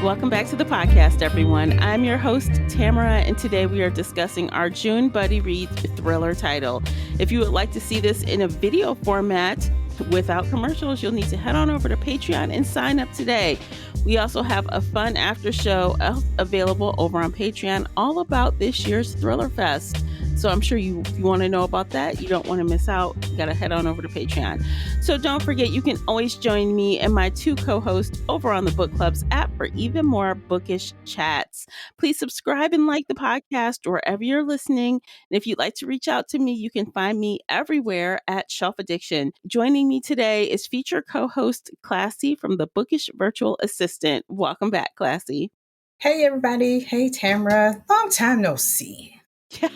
Welcome back to the podcast, everyone. I'm your host, Tamara, and today we are discussing our June Buddy Read thriller title. If you would like to see this in a video format without commercials, you'll need to head on over to Patreon and sign up today. We also have a fun after show available over on Patreon all about this year's Thriller Fest. So I'm sure you want to know about that. You don't want to miss out. You got to head on over to Patreon. So don't forget, you can always join me and my two co-hosts over on the Book Clubs app for even more bookish chats. Please subscribe and like the podcast wherever you're listening. And if you'd like to reach out to me, you can find me everywhere at Shelf Addiction. Joining me today is feature co-host Classy from the Bookish Virtual Assistant. Welcome back, Classy. Hey, everybody. Hey, Tamara. Long time no see. Yeah.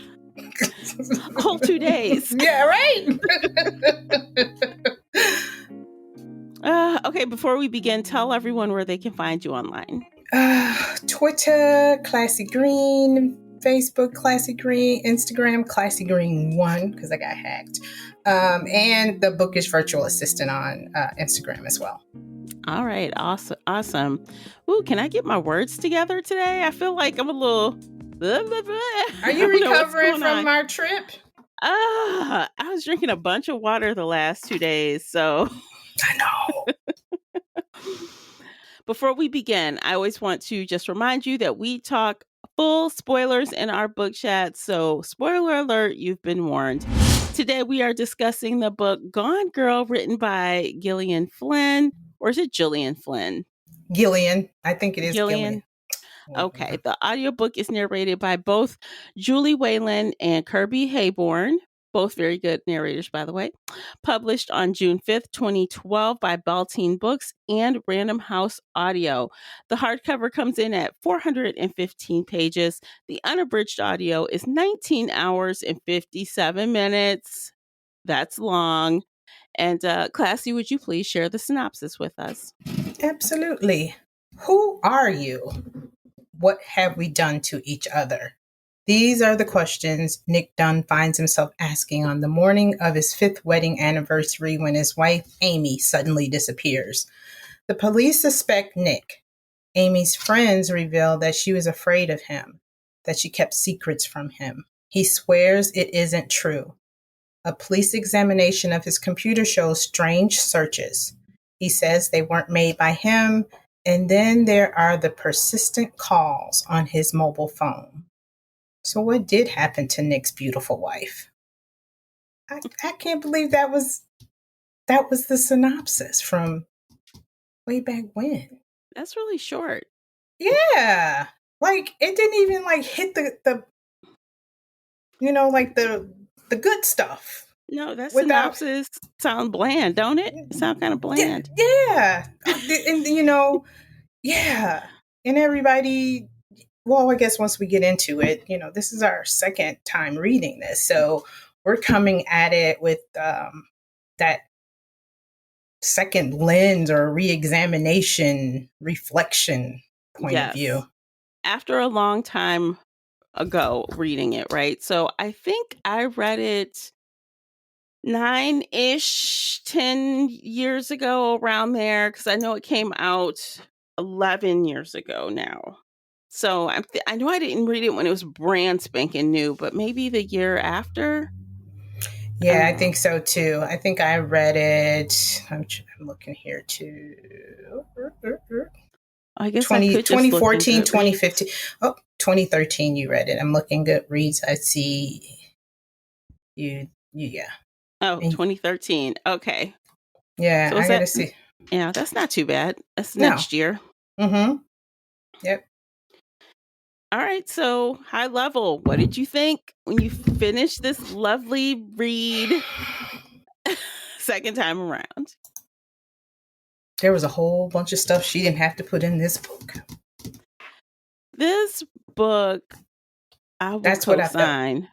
Whole 2 days. Yeah, right? Okay, before we begin, tell everyone where they can find you online. Twitter, Classy Green. Facebook, Classy Green. Instagram, Classy Green 1, because I got hacked. And the Bookish Virtual Assistant on Instagram as well. All right, awesome. Ooh, can I get my words together today? I feel like I'm a little... Are you recovering from our trip? I was drinking a bunch of water the last 2 days, so... I know. Before we begin, I always want to just remind you that we talk full spoilers in our book chat, so spoiler alert, you've been warned. Today we are discussing the book Gone Girl, written by Gillian Flynn, or is it Gillian Flynn? Gillian. I think it is Gillian. Okay, the audiobook is narrated by both Julie Whalen and Kirby Hayborn, both very good narrators, by the way. Published on June 5th, 2012 by Baltine Books and Random House Audio. The hardcover comes in at 415 pages. The unabridged audio is 19 hours and 57 minutes. That's long. And Classy, would you please share the synopsis with us? Absolutely. Who are you? What have we done to each other? These are the questions Nick Dunn finds himself asking on the morning of his 5th wedding anniversary when his wife, Amy, suddenly disappears. The police suspect Nick. Amy's friends reveal that she was afraid of him, that she kept secrets from him. He swears it isn't true. A police examination of his computer shows strange searches. He says they weren't made by him. And then there are the persistent calls on his mobile phone. So what did happen to Nick's beautiful wife? I can't believe that was the synopsis from way back when. That's really short. Yeah. Like it didn't even like hit the like the good stuff. No, that synopsis sounds bland, don't it? It sounds kind of bland. Yeah. And yeah. And everybody, well, I guess once we get into it, this is our second time reading this. So we're coming at it with that second lens or re-examination, reflection point of view. After a long time ago reading it, right? So I think I read it 9-ish, 10 years ago, around there, because I know it came out 11 years ago now. So I know I didn't read it when it was brand spanking new, but maybe the year after. Yeah, I think so too. I think I read it. I'm looking here too. I guess 2014, 2015. Oh, 2013 you read it. I'm looking Goodreads. I see you. Yeah. Oh, 2013. Okay. Yeah, so I gotta see. Yeah, that's not too bad. That's next year. Mm-hmm. Yep. All right, so high level, what did you think when you finished this lovely read second time around? There was a whole bunch of stuff she didn't have to put in this book. This book, I would co-sign.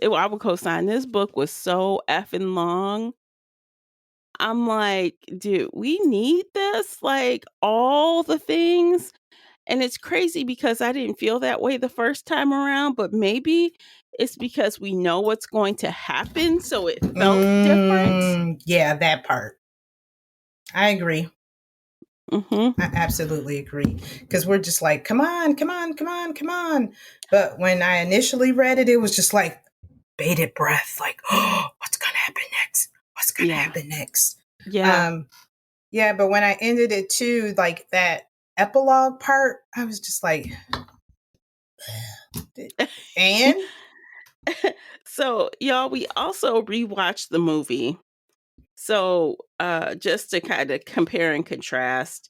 I would co-sign. This book was so effing long. I'm like, dude, we need this? Like, all the things? And it's crazy because I didn't feel that way the first time around, but maybe it's because we know what's going to happen, so it felt different. Yeah, that part. I agree. Mm-hmm. I absolutely agree. Because we're just like, come on, come on, come on, come on. But when I initially read it, it was just like bated breath, like, oh, what's going to happen next? What's going to Yeah. happen next? Yeah. Um, yeah, but when I ended it too, like that epilogue part, I was just like, and So, y'all, we also rewatched the movie. So, just to kind of compare and contrast,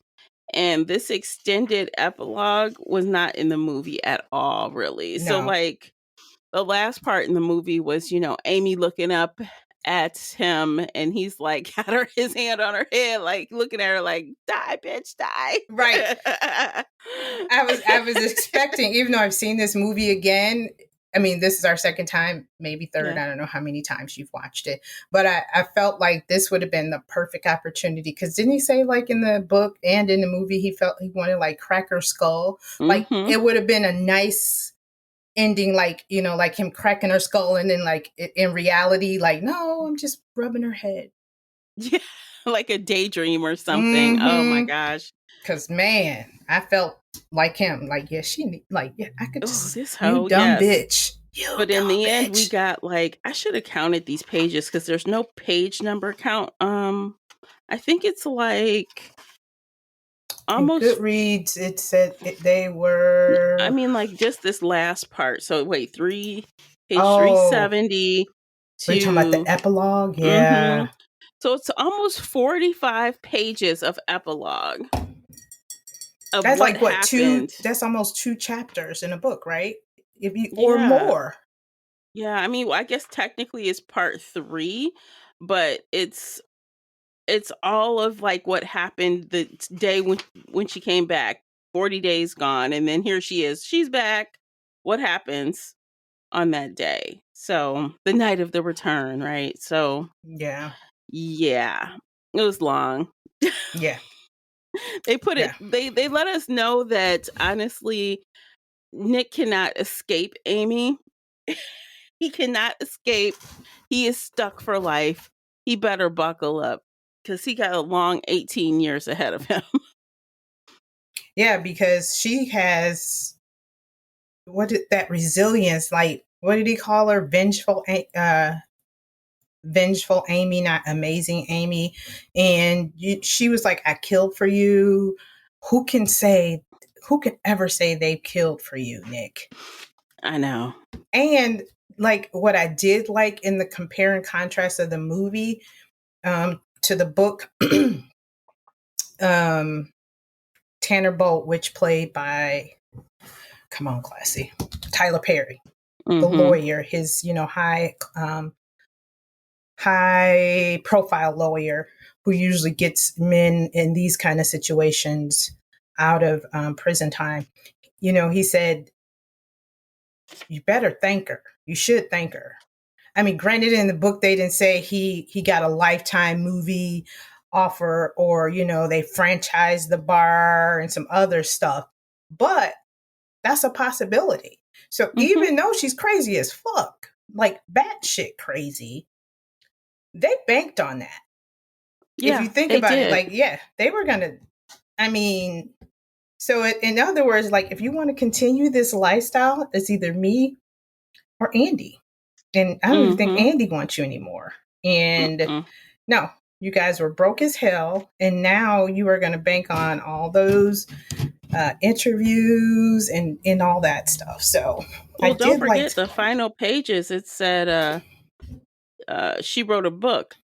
and this extended epilogue was not in the movie at all, really. So, no, like, the last part in the movie was, Amy looking up at him, and he's like, his hand on her head, like looking at her like, die, bitch, right. die. I was expecting, even though I've seen this movie again. I mean, this is our second time, maybe third. Yeah. I don't know how many times you've watched it, but I felt like this would have been the perfect opportunity. Because didn't he say, like in the book and in the movie, he felt he wanted like crack her skull? Like Mm-hmm. it would have been a nice ending, like like him cracking her skull, and then like in reality, like no, I'm just rubbing her head. Yeah. Like a daydream or something. Oh my Mm-hmm. gosh. Cause man, I felt like him. Like, yeah, like, yeah, I could Oh, just, this you hoe, dumb yes. bitch. You But in dumb the end, we bitch. got like, I should have counted these pages because there's no page number count. I think it's like In almost, Goodreads, it said they were, like just this last part. So wait, page oh, 370 were you talking about the to, epilogue? mm-hmm. Yeah. So it's almost 45 pages of epilogue of That's what like what, happened. that's almost two chapters in a book, right? If you, or Yeah. more. Yeah. I guess technically it's part 3, but it's all of like what happened the day when she came back. 40 days gone, and then here she is. She's back. What happens on that day? So the night of the return, right? So Yeah. yeah, it was long. Yeah. They put it. Yeah. They let us know that honestly, Nick cannot escape Amy. He cannot escape. He is stuck for life. He better buckle up because he got a long 18 years ahead of him. Yeah. Because she has, what did that resilience, like, what did he call her? Vengeful Amy, not amazing Amy. And she was like, I killed for you. Who can say, who can ever say they've killed for you, Nick? I know. And like what I did like in the compare and contrast of the movie to the book, um, Tanner Bolt, which played by, come on, Classy, Tyler Perry, the Mm-hmm. lawyer, his, high profile lawyer who usually gets men in these kind of situations out of prison time. He said, you better thank her. You should thank her. I mean, granted, in the book, they didn't say he got a lifetime movie offer, or, they franchised the bar and some other stuff, but that's a possibility. So Mm-hmm. even though she's crazy as fuck, like batshit crazy, they banked on that. If Yeah, you think they about it, did. like, yeah, they were going to, I mean, so in other words, like, if you want to continue this lifestyle, it's either me or Andy. And I don't even think Mm-hmm. Andy wants you anymore. And Mm-mm. no, you guys were broke as hell. And now you are going to bank on all those interviews and all that stuff. So I Well, don't did like, forget the final pages. It said she wrote a book,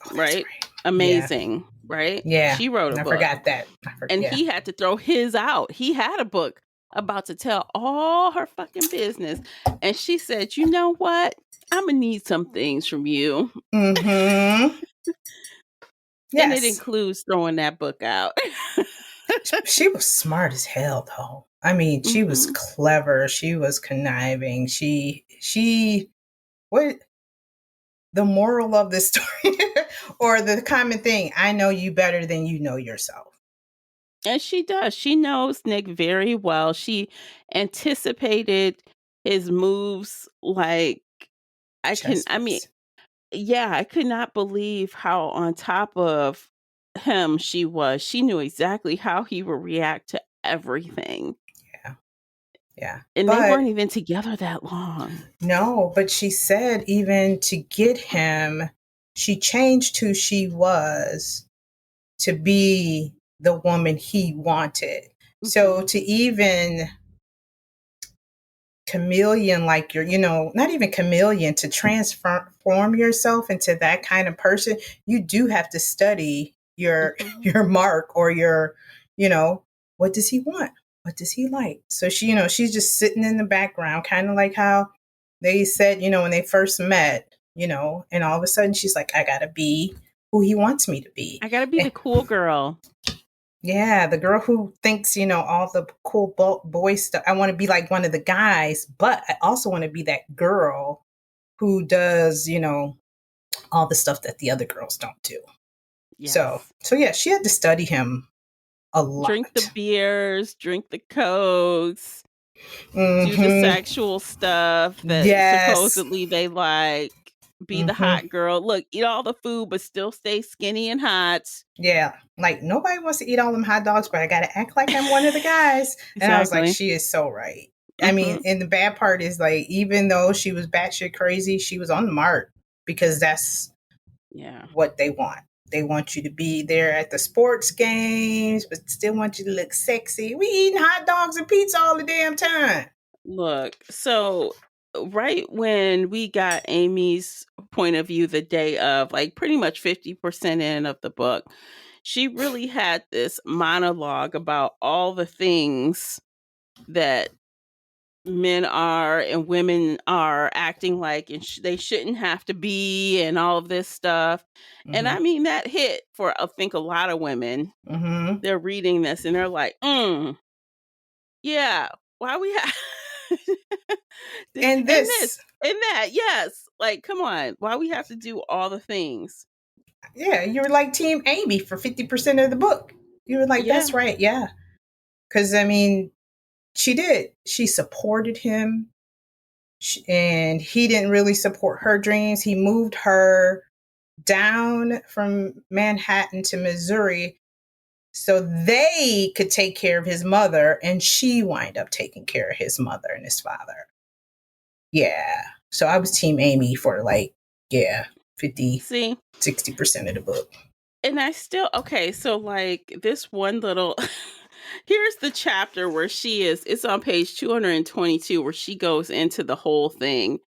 oh, that's right? right. Yeah. Amazing, right? Yeah. She wrote a And I book. forgot that. And Yeah. he had to throw his out. He had a book about to tell all her fucking business. And she said, you know what? I'm going to need some things from you. Mm-hmm. And it Yes. includes throwing that book out. She was smart as hell, though. I mean, she was Mm-hmm. clever. She was conniving. What the moral of this story, or the common thing? I know you better than you know yourself. And she does. She knows Nick very well. She anticipated his moves like Chess I mean, piece. yeah, I could not believe how on top of him she was. She knew exactly how he would react to everything. Yeah. Yeah. And they But weren't even together that long. no, but she said even to get him, she changed who she was to be the woman he wanted. So Mhm. to even chameleon like you're, not even chameleon, to transform yourself into that kind of person, you do have to study your Mhm. your mark, or your, you know what does he want, what does he like. So she, she's just sitting in the background, kind of like how they said, when they first met, and all of a sudden she's like, I gotta be who he wants me to be. I gotta be the And cool girl. yeah, the girl who thinks, all the cool boy stuff. I want to be like one of the guys, but I also want to be that girl who does, all the stuff that the other girls don't do. So, Yes. so yeah, she had to study him a Drink the lot. beers, drink the cokes, do the Mm-hmm. sexual stuff that Yes. supposedly they like, be the Mm-hmm. hot girl. Look, eat all the food, but still stay skinny and hot. Yeah. Like nobody wants to eat all them hot dogs, but I got to act like I'm one of the guys. And I was like, Exactly. she is so right. I mean, Hmm. and the bad part is, like, even though she was batshit crazy, she was on the mark, because that's Yeah. what they want. They want you to be there at the sports games, but still want you to look sexy. We eating hot dogs and pizza all the damn time. Look, so right when we got Amy's point of view the day of, like, pretty much 50% in of the book, she really had this monologue about all the things that men are and women are acting like, and they shouldn't have to be, and all of this stuff. And Mm-hmm. I mean, that hit for, I think, a lot of women. Mm-hmm. They're reading this and they're like, yeah, why we have and And this this, and that, yes, like, come on, why we have to do all the things. yeah, you were like Team Amy for 50% of the book. You were like, Yeah. that's right, yeah. Because, I mean, she did. She supported him, and he didn't really support her dreams. He moved her down from Manhattan to Missouri so they could take care of his mother, and she wind up taking care of his mother and his father. Yeah. So I was Team Amy for, like, yeah, 50, See, 60% of the book. and I still, okay, so like this one little here's the chapter where it's on page 222 where she goes into the whole thing.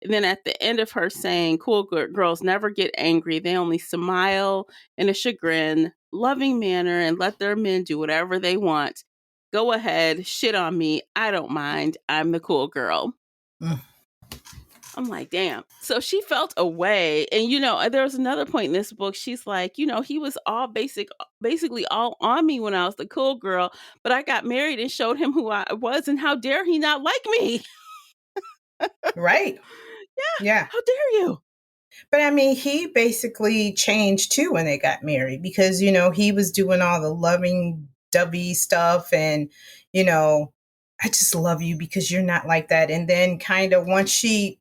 And then at the end of her saying, cool girls never get angry. They only smile in a chagrin, loving manner and let their men do whatever they want. Go ahead, shit on me. I don't mind. I'm the cool girl. Mm. I'm like, damn. So she felt a way. And, there was another point in this book. She's like, he was all basically all on me when I was the cool girl, but I got married and showed him who I was. And how dare he not like me? Right. Yeah. Yeah. How dare you? But I mean, he basically changed too when they got married, because, he was doing all the loving dovey stuff, and, I just love you because you're not like that. And then, kind of, once she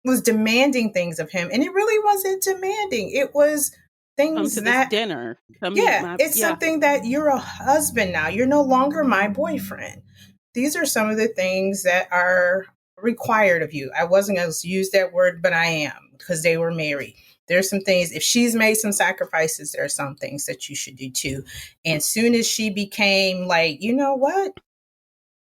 was demanding things of him, and it really wasn't demanding, it was Come things to this that, dinner. Come meet yeah, my, it's yeah. something that you're a husband now. You're no longer my boyfriend. These are some of the things that are required of you. I wasn't going to use that word, but I am, because they were married. There's some things, if she's made some sacrifices, there are some things that you should do too. And soon as she became like, you know what?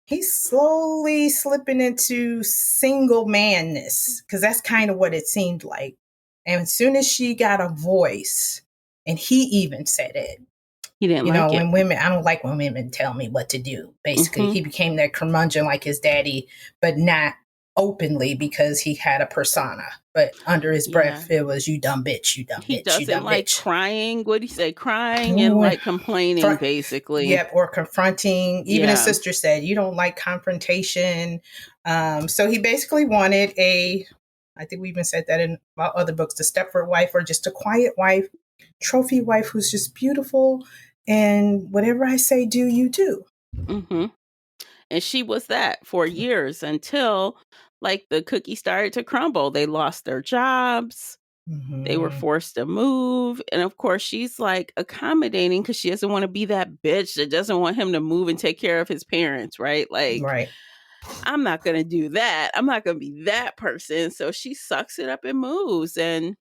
He's slowly slipping into single manness, because that's kind of what it seemed like. And as soon as she got a voice, and he even said it, He didn't like it. when women, I don't like when women tell me what to do. Basically, Hmm. he became that curmudgeon like his daddy, but not openly, because he had a persona. But under his Yeah. breath, it was, you dumb bitch, you dumb He bitch, you doesn't dumb like bitch. crying. What do you say? Crying and Ooh, like complaining, basically. yep, or confronting. Even his Yeah. sister said, you don't like confrontation. So he basically wanted I think we even said that in about other books, the Stepford wife, or just a quiet wife, trophy wife who's just beautiful. And whatever I say, do, you do. Hmm. And she was that for years until, like, the cookie started to crumble. They lost their jobs. They were Mhm. forced to move. And of course, she's like accommodating because she doesn't want to be that bitch that doesn't want him to move and take care of his parents, right? Like, Right. I'm not going to do that. I'm not going to be that person. So she sucks it up and moves. And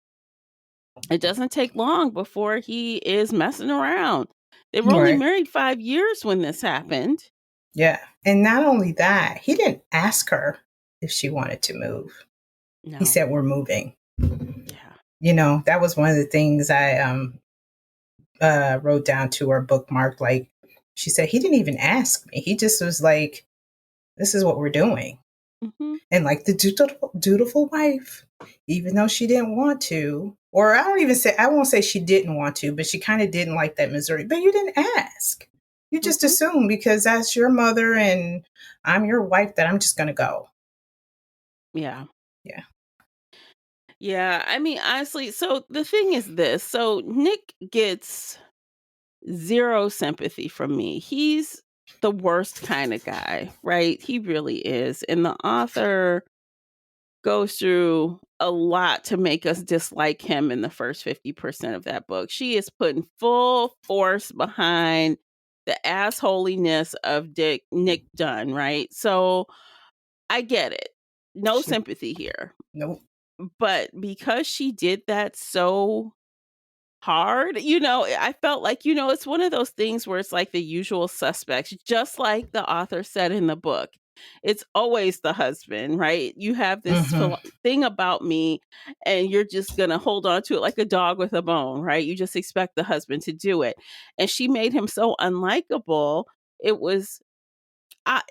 it doesn't take long before he is messing around. They were only Right. married 5 years when this happened. Yeah. And not only that, he didn't ask her if she wanted to move. He No. said, "We're moving." Yeah. That was one of the things I wrote down to her bookmark. Like, she said, he didn't even ask me. He just was like, "This is what we're doing." Hmm. And like the dutiful wife, even though she didn't want to, or I won't say she didn't want to, but she kind of didn't like that Missouri. But you didn't ask. You just Hmm. assume because that's your mother and I'm your wife that I'm just going to go. Yeah. Yeah. Yeah. I mean, honestly, so the thing is this. So Nick gets zero sympathy from me. He's the worst kind of guy, right? He really is. And the author goes through a lot to make us dislike him in the first 50% of that book. She is putting full force behind the assholiness of Nick Dunn, right? So I get it. No She, sympathy here. nope. But because she did that so hard, I felt like, it's one of those things where it's like the usual suspects, just like the author said in the book. It's always the husband, right? You have this Mm-hmm. thing about me, and you're just going to hold on to it like a dog with a bone, right? You just expect the husband to do it. And she made him so unlikable. It was,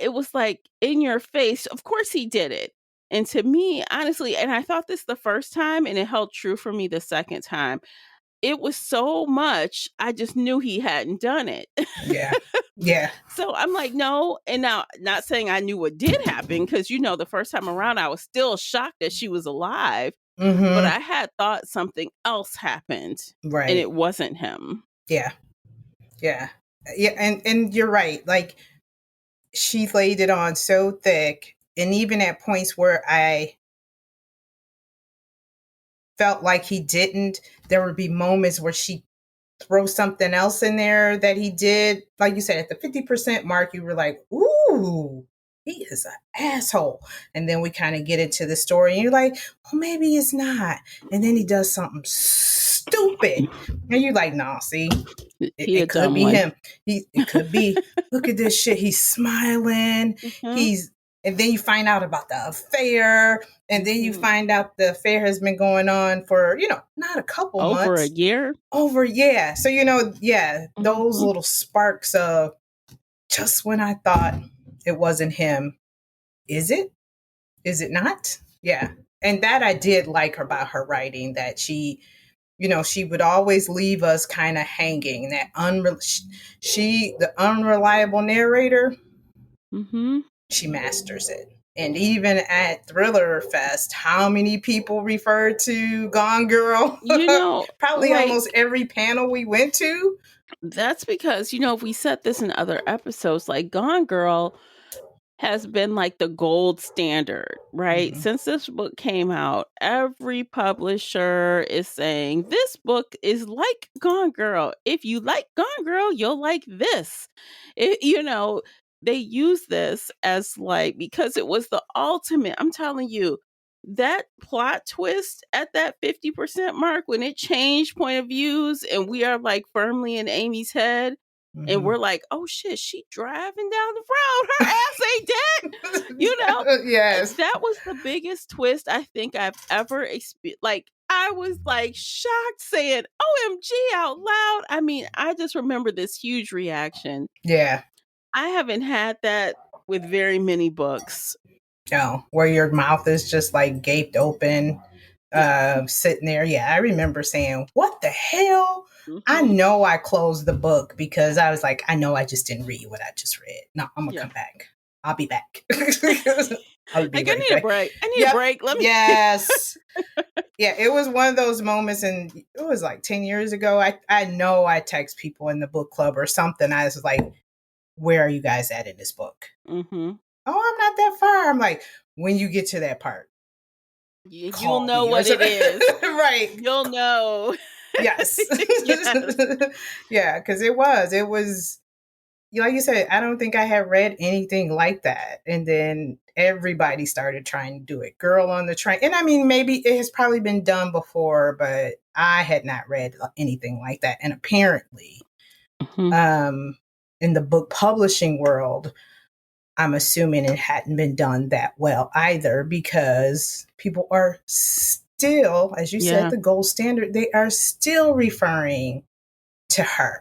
it was like in your face. Of course he did it. And to me, honestly, and I thought this the first time, and it held true for me the second time, it was so much, I just knew he hadn't done it. Yeah. Yeah. So I'm like, no. And now, not saying I knew what did happen, because, the first time around, I was still shocked that she was alive. But Mm-hmm. I had thought something else happened, and Right. it wasn't him. Yeah. Yeah. Yeah. And you're right. Like, she laid it on so thick. And even at points where I felt like he didn't, there would be moments where she throw something else in there that he did. Like you said, at the 50% mark, you were like, ooh, he is an asshole. And then we kind of get into the story and you're like, well, maybe it's not. And then he does something stupid. And you're like, nah, see, He a it could dumb be one. him. It could be, look at this shit. He's smiling. Hmm. He's, and then you find out about the affair. And then you Hmm. find out the affair has been going on for, not a couple Over a months, year. over. Yeah, so yeah, those Hmm. little sparks of just when I thought it wasn't him. Is it not? Yeah. And that I did like about her writing, that she would always leave us kind of hanging, that the unreliable narrator, Hmm. she masters it. And even at Thriller Fest, how many people referred to Gone Girl? You know, Probably like, almost every panel we went to. that's because, if we set this in other episodes, like Gone Girl has been like the gold standard, right? Mhm. Since this book came out, every publisher is saying this book is like Gone Girl. If you like Gone Girl, you'll like this. They use this as like, because it was the ultimate. I'm telling you, that plot twist at that 50% mark, when it changed point of views and we are like firmly in Amy's head, and Mhm. we're like, oh shit, she driving down the road. Her ass ain't dead. You know, Yes. that was the biggest twist I think I've ever experienced. Like, I was like shocked, saying OMG out loud. I mean, I just remember this huge reaction. Yeah. I haven't had that with very many books. No, where your mouth is just like gaped open, Yeah. sitting there. Yeah, I remember saying, "What the hell?" I Hmm. know I closed the book because I was like, I know I just didn't read what I just read. No, I'm gonna Yeah. come back. I'll be back. I'll be Like, I right need a back. break. I need a Yep. break. Let me. Yes. Yeah, it was one of those moments, and it was like 10 years ago. I know I text people in the book club or something. I was like, where are you guys at in this book? Hmm. Oh, I'm not that far. I'm like, when you get to that part. You'll call know me or what it something. is. Right. You'll know. Yes. Yes. Yeah, because it was like you said, I don't think I had read anything like that. And then everybody started trying to do it. Girl on the Train. And I mean, maybe it has probably been done before, but I had not read anything like that. And apparently, Mhm. um, in the book publishing world, I'm assuming it hadn't been done that well either, because people are still, as you said, Yeah. the gold standard, they are still referring to her.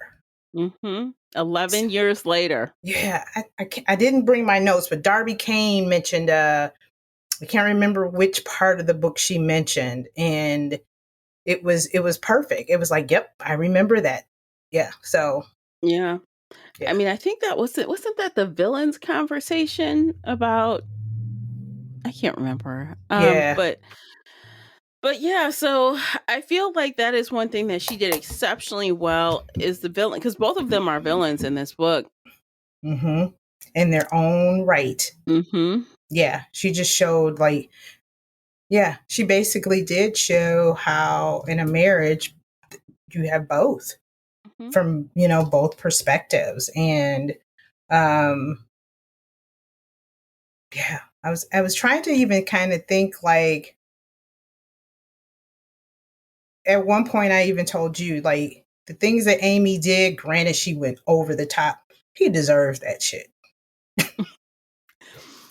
11 years later. Yeah, I didn't bring my notes, but Darby Kane mentioned, I can't remember which part of the book she mentioned, and it was perfect. It was like, yep, I remember that. Yeah, so Yeah. I yeah, mean, I think that wasn't that the villain's conversation about, I can't remember. yeah, But yeah, so I feel like that is one thing that she did exceptionally well, is the villain, because both of them are villains in this book. mm-hmm. In their own right. Mm-hmm. Yeah, she just showed like, yeah, she basically did show how in a marriage you have both Mm-hmm. from, both perspectives. And um yeah, I was trying to even kind of think like, at one point I even told you like the things that Amy did, granted she went over the top. He deserves that shit.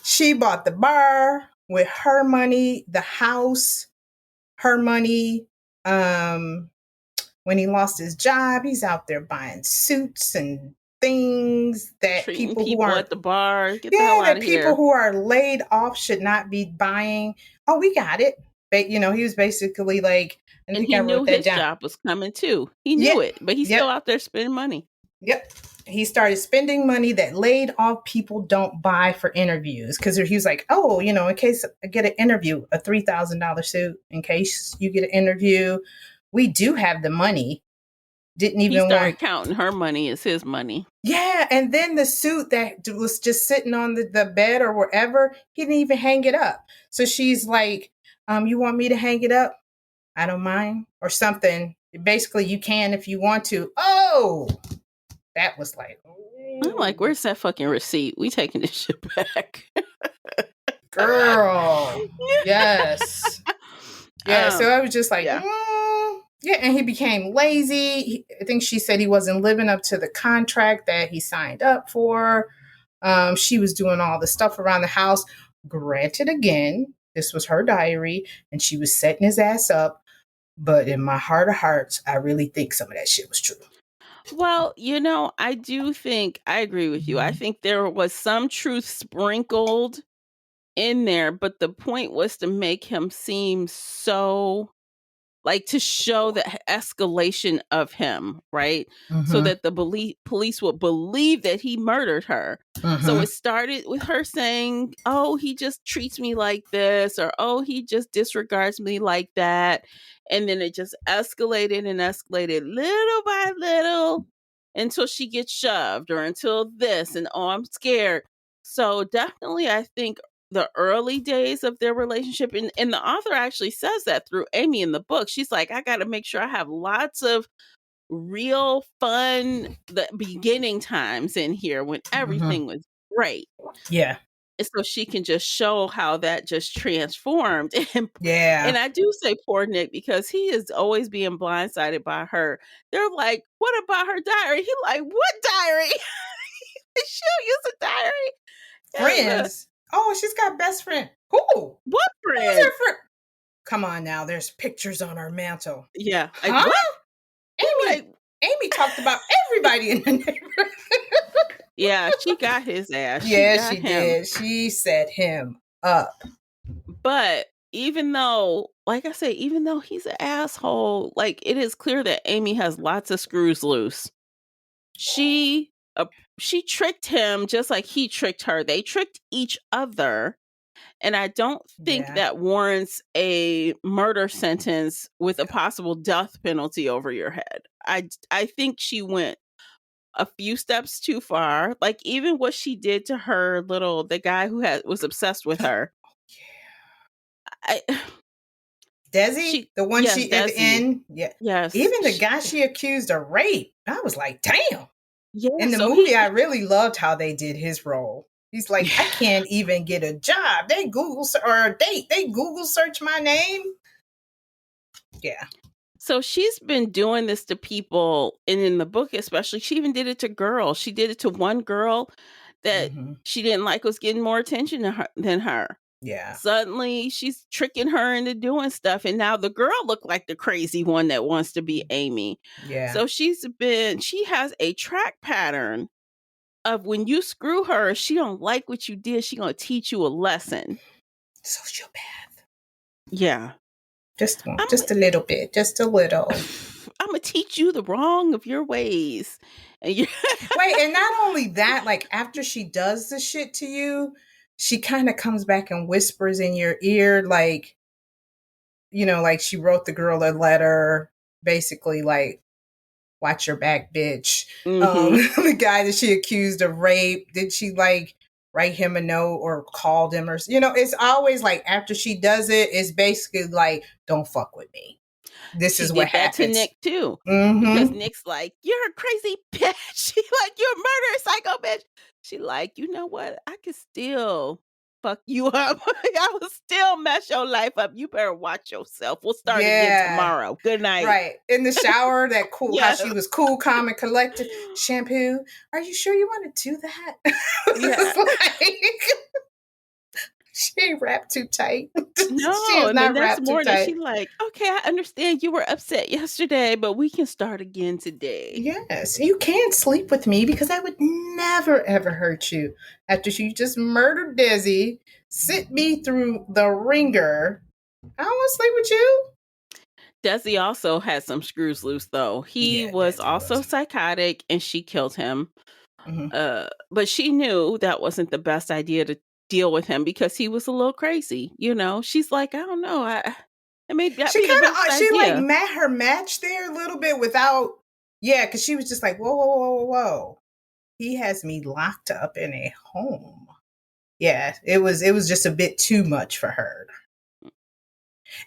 She bought the bar with her money, the house, her money. Um when he lost his job, he's out there buying suits and things that Treating people who people aren't, at the bar. Get the hell yeah, out that of people here. who are laid off should not be buying. Oh, we got it. But, he was basically like, I And think he I knew wrote that his down. job was coming too. He knew Yep, it, but he's still yep, out there spending money. yep. He started spending money that laid off people don't buy for interviews, because he was like, oh, in case I get an interview, a $3,000 suit, in case you get an interview. We do have the money. Didn't He even want. started counting her money as his money. Yeah, and then the suit that was just sitting on the bed or wherever, he didn't even hang it up. So she's like, you want me to hang it up? I don't mind. Or something. Basically, you can if you want to. Oh, that was like, I'm like, ooh, where's that fucking receipt? We taking this shit back. girl. Yes. Yeah, so I was just like, Yeah. yeah, and he became lazy. I think she said he wasn't living up to the contract that he signed up for. She was doing all the stuff around the house. Granted, again, this was her diary, and she was setting his ass up. But in my heart of hearts, I really think some of that shit was true. Well, I do think I agree with you. I think there was some truth sprinkled in there, but the point was to make him seem so, like, to show the escalation of him, right? So Mm-hmm. that the police would believe that he murdered her. So Mm-hmm. it started with her saying, oh, he just treats me like this, or oh, he just disregards me like that. And then it just escalated and escalated little by little until she gets shoved, or until this, and oh, I'm scared. So definitely, I think the early days of their relationship, and the author actually says that through Amy in the book. She's like, I got to make sure I have lots of real fun, the beginning times in here when Mm-hmm. everything was great. Yeah. And so she can just show how that just transformed. And Yeah. I do say poor Nick, because he is always being blindsided by her. They're like, what about her diary? He like, what diary? She'll use a diary. And Friends. Oh, she's got best friend. Who? what Who's friend? her friend? Come on now. There's pictures on our mantle. Yeah. Like, Huh? what? He Amy. like, Amy talked about everybody in the neighborhood. yeah, she got his ass. She Yeah, got she him. did. She set him up. But even though, like I say, even though he's an asshole, like, it is clear that Amy has lots of screws loose. She she tricked him just like he tricked her. They tricked each other. And I don't think Yeah. that warrants a murder sentence with a possible death penalty over your head. I think she went a few steps too far. Like, even what she did to her the guy who was obsessed with her. Yeah. I Desi, the one Yes, she at the Desi. end, yeah. Yes. Even the guy she accused of rape, I was like, damn. Yeah, In the so movie, I really loved how they did his role. He's like, I can't even get a job. They or a date. They Google search my name. Yeah. So she's been doing this to people, and in the book especially, she even did it to girls. She did it to one girl that she didn't like was getting more attention than her. Yeah. Suddenly, she's tricking her into doing stuff, and now the girl looked like the crazy one that wants to be Amy. Yeah. So she has a track pattern of when you screw her, she don't like what you did, she gonna teach you a lesson. Sociopath. Yeah. Just a little bit. Just a little. I'm gonna teach you the wrong of your ways. And Wait, and not only that, like after she does the shit to you, she kind of comes back and whispers in your ear, like, you know, like she wrote the girl a letter, basically like, watch your back, bitch. The guy that she accused of rape, did she like write him a note or called him, or you know, it's always like after she does it, it's basically like, don't fuck with me. This is what happens. She did that to Nick too, because Nick's like, you're a crazy bitch. She like, you're a murderous psycho bitch. She like, you know what? I can still fuck you up. I will still mess your life up. You better watch yourself. We'll start again tomorrow. Good night. Right. In the shower, that cool, Yes. how she was cool, calm, and collected. Shampoo, are you sure you want to do that? Yeah. She ain't wrapped too tight. No, she is and then not next wrapped too morning tight. she like, okay, I understand you were upset yesterday, but we can start again today. Yes, you can sleep with me because I would never ever hurt you. After you just murdered Desi, sent me through the ringer, I don't want to sleep with you. Desi also had some screws loose though. He was also psychotic and she killed him. But she knew that wasn't the best idea to deal with him because he was a little crazy. You know, she's like, I don't know. I may not be the best idea. She like met her match there a little bit without, because she was just like, whoa. He has me locked up in a home. Yeah, it was just a bit too much for her.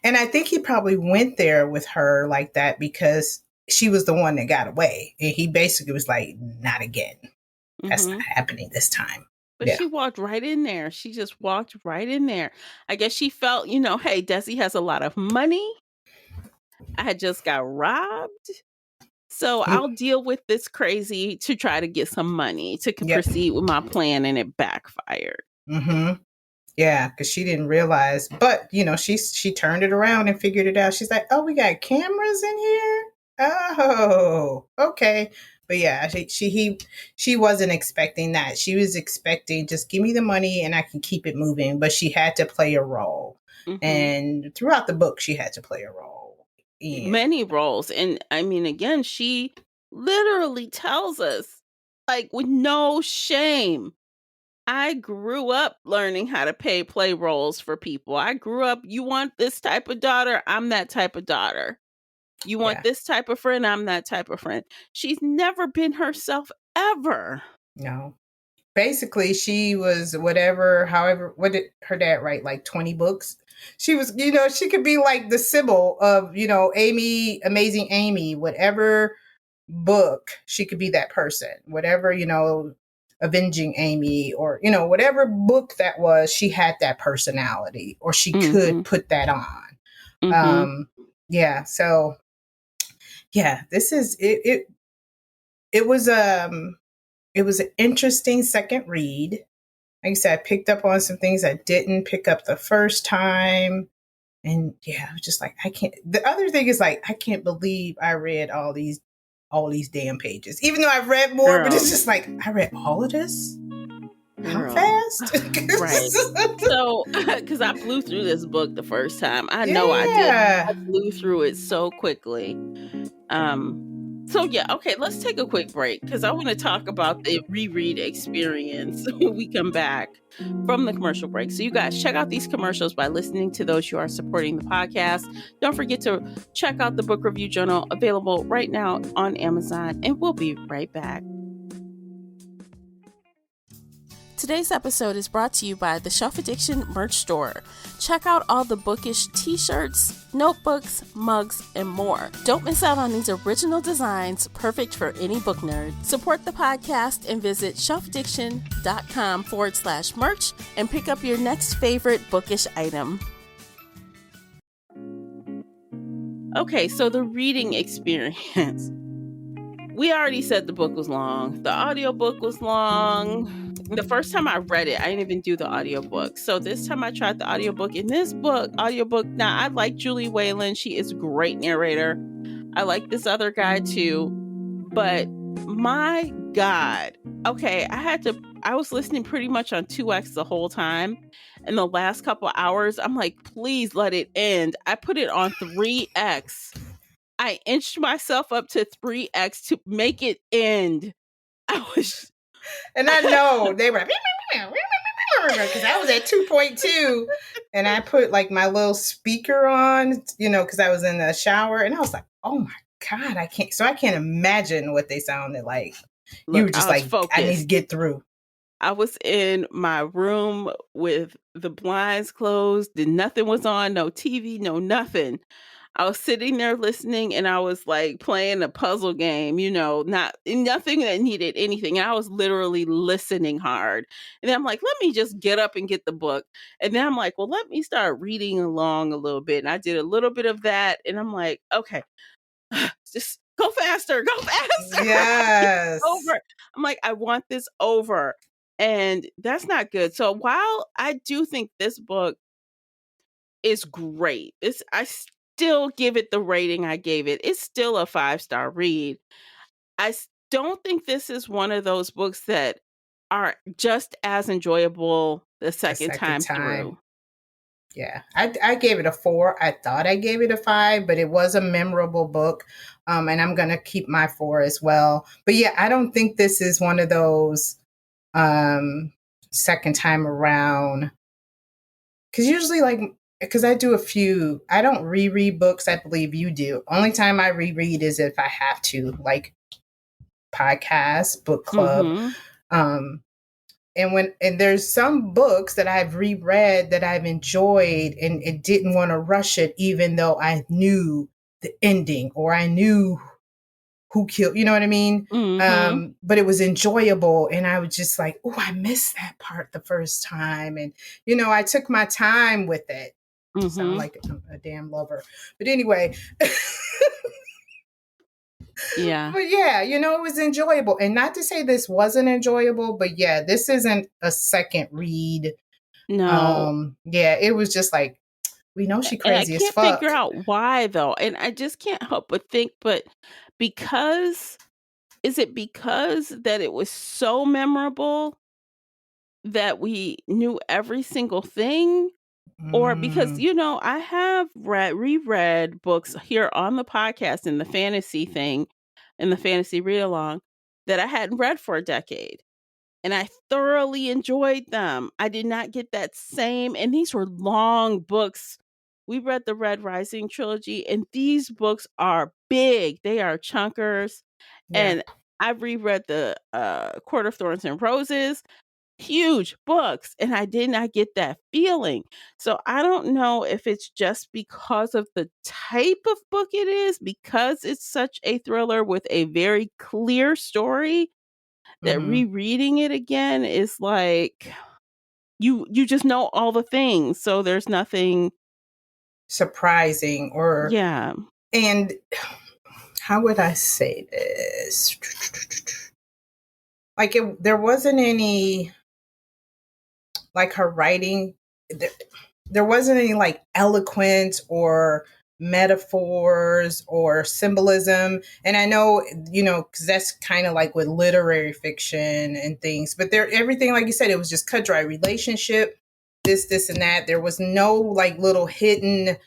And I think he probably went there with her like that because she was the one that got away. And he basically was like, not again. That's not happening this time. But she walked right in there. She just walked right in there. I guess she felt, you know, hey, Desi has a lot of money. I had just got robbed. So I'll deal with this crazy to try to get some money to proceed with my plan, and it backfired. Yeah, because she didn't realize. But, you know, she turned it around and figured it out. She's like, oh, we got cameras in here? Oh, okay. But yeah, she wasn't expecting that. She was expecting just give me the money and I can keep it moving. But she had to play a role. And throughout the book, she had to play a role. Many roles. And I mean, again, she literally tells us, like, with no shame, I grew up learning how to play roles for people. I grew up, you want this type of daughter? I'm that type of daughter. You want this type of friend? I'm that type of friend. She's never been herself ever. No. Basically, she was however, what did her dad write? Like 20 books? She was, you know, she could be like the Sybil of, you know, Amazing Amy, whatever book, she could be that person. Whatever, you know, Avenging Amy or, you know, whatever book that was, she had that personality or she could put that on. So this is it. It was an interesting second read. Like I said, I picked up on some things I didn't pick up the first time. And I was just like, I can't. The other thing is like, I can't believe I read all these damn pages. Even though I've read more, but it's just like, I read all of this? How fast? Right. So, because I blew through this book the first time. I know I did. I blew through it so quickly. So okay, let's take a quick break because I want to talk about the reread experience when we come back from the commercial break. So you guys check out these commercials by listening to those. You are supporting the podcast. Don't forget to check out the book review journal available right now on Amazon, and we'll be right back. Today's episode is brought to you by the Shelf Addiction merch store. Check out all the bookish t-shirts, notebooks, mugs, and more. Don't miss out on these original designs, perfect for any book nerd. Support the podcast and visit shelfaddiction.com/merch and pick up your next favorite bookish item. Okay, so the reading experience. We already said the book was long. The audiobook was long. The first time I read it, I didn't even do the audiobook. So this time I tried the audiobook. In this audiobook, now I like Julie Whalen. She is a great narrator. I like this other guy too. But my God. Okay, I was listening pretty much on 2x the whole time. And the last couple hours, I'm like, please let it end. I put it on 3x. I inched myself up to 3x to make it end. And I know they were because I was at 2.2 and I put like my little speaker on, because I was in the shower and I was like, oh my God, I can't imagine what they sounded like. Look, you were just like, focused. I need to get through. I was in my room with the blinds closed, and nothing was on, no TV, no nothing. I was sitting there listening and I was like playing a puzzle game, nothing that needed anything. And I was literally listening hard. And then I'm like, let me just get up and get the book. And then I'm like, well, let me start reading along a little bit. And I did a little bit of that. And I'm like, okay, just go faster. Yes. Over. I'm like, I want this over. And that's not good. So while I do think this book is great, I still give it the rating I gave it. It's still a 5-star read. I don't think this is one of those books that are just as enjoyable the second time through. Yeah, I gave it a 4. I thought I gave it a 5, but it was a memorable book. And I'm going to keep my 4 as well. But yeah, I don't think this is one of those second time around. Because usually because I don't reread books. I believe you do. Only time I reread is if I have to, like podcast, book club. Mm-hmm. And there's some books that I've reread that I've enjoyed and didn't want to rush it, even though I knew the ending or I knew who killed, you know what I mean? Mm-hmm. But it was enjoyable. And I was just like, oh, I missed that part the first time. And, I took my time with it. Mm-hmm. Sound like a damn lover. But anyway. Yeah. But yeah, it was enjoyable. And not to say this wasn't enjoyable, but yeah, this isn't a second read. No. Yeah, it was just like, we know she crazy as fuck. I can't figure out why though. And I just can't help but think, is it because that it was so memorable that we knew every single thing? Or because, I have reread books here on the podcast in the fantasy thing, in the fantasy read along, that I hadn't read for a decade. And I thoroughly enjoyed them. I did not get that same, and these were long books. We read the Red Rising trilogy, and these books are big. They are chunkers. Yeah. And I've reread the Court of Thorns and Roses. Huge books, and I did not get that feeling. So I don't know if it's just because of the type of book it is, because it's such a thriller with a very clear story, that rereading it again is like you just know all the things, so there's nothing surprising or yeah. And how would I say this? Like there wasn't any, like her writing, there wasn't any like eloquence or metaphors or symbolism. And I know, because that's kind of like with literary fiction and things, but everything, like you said, it was just cut dry relationship, this and that. There was no like little hidden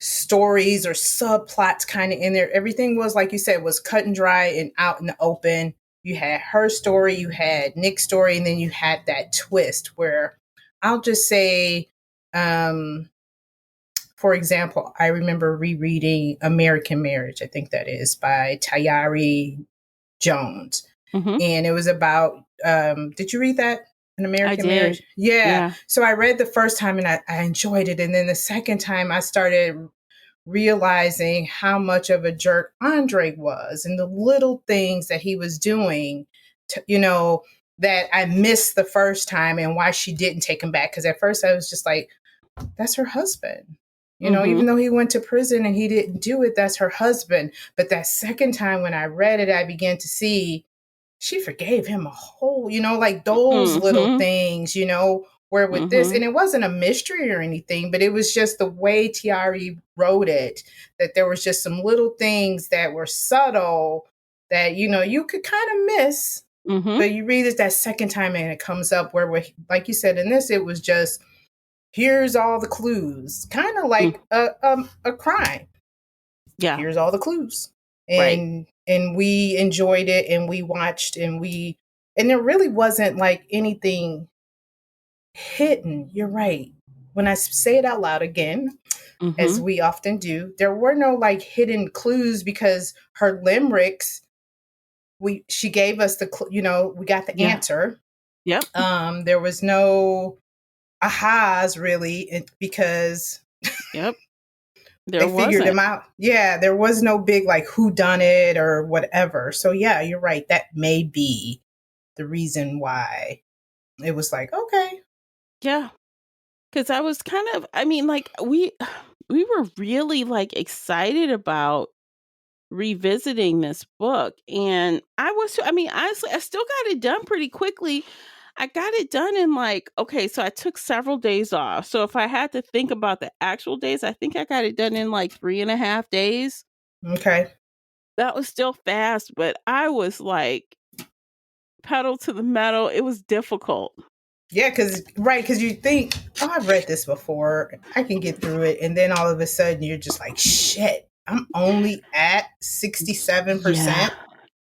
stories or subplots kind of in there. Everything was, like you said, was cut and dry and out in the open. You had her story, you had Nick's story, and then you had that twist where I'll just say, for example, I remember rereading American Marriage, I think that is, by Tayari Jones. Mm-hmm. And it was about, did you read that? An I American did. Marriage? Yeah. Yeah. So I read the first time and I enjoyed it. And then the second time I started realizing how much of a jerk Andre was and the little things that he was doing, that I missed the first time and why she didn't take him back. Because at first I was just like, that's her husband. Mm-hmm. Even though he went to prison and he didn't do it, that's her husband. But that second time when I read it, I began to see she forgave him a whole, like those little Mm-hmm. things, where with this, Mm-hmm. and it wasn't a mystery or anything, but it was just the way Tiari wrote it, that there was just some little things that were subtle that, you could kind of miss. Mm-hmm. But you read it that second time and it comes up where, like you said, in this, it was just, here's all the clues, kind of Mm. like a crime. Yeah. Here's all the clues. Right. And we enjoyed it and we watched and there really wasn't like anything hidden. You're right. When I say it out loud again, as Mm-hmm. we often do, there were no like hidden clues because her limericks, she gave us we got the Yeah. answer. Yep. There was no ahas really because Yep. There they figured wasn't. him out. Yeah, there was no big like who done it or whatever. So yeah, you're right. That may be the reason why it was like, okay. Yeah. Because I was kind of, I mean, like we were really like excited about revisiting this book, and I mean, honestly, I still got it done pretty quickly. I got it done in like, okay, so I took several days off. So if I had to think about the actual days, I think I got it done in like 3.5 days. Okay. That was still fast, but I was like pedal to the metal. It was difficult. Yeah, because you think, oh, I've read this before. I can get through it. And then all of a sudden you're just like, shit, I'm only at 67%. Yeah,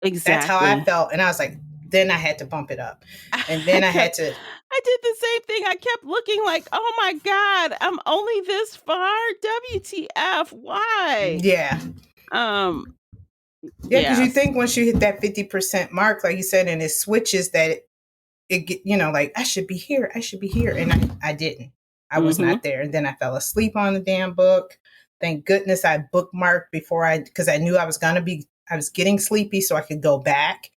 That's how I exactly. felt. And I was like, then I had to bump it up. And then I did the same thing. I kept looking like, oh my God, I'm only this far. WTF? Why? yeah. Um, Yeah, because you yes. think once you hit that 50% mark, like you said, and it switches that it get, like I should be here. And I didn't. I was Mm-hmm. not there. And then I fell asleep on the damn book. Thank goodness I bookmarked because I knew I was getting sleepy so I could go back.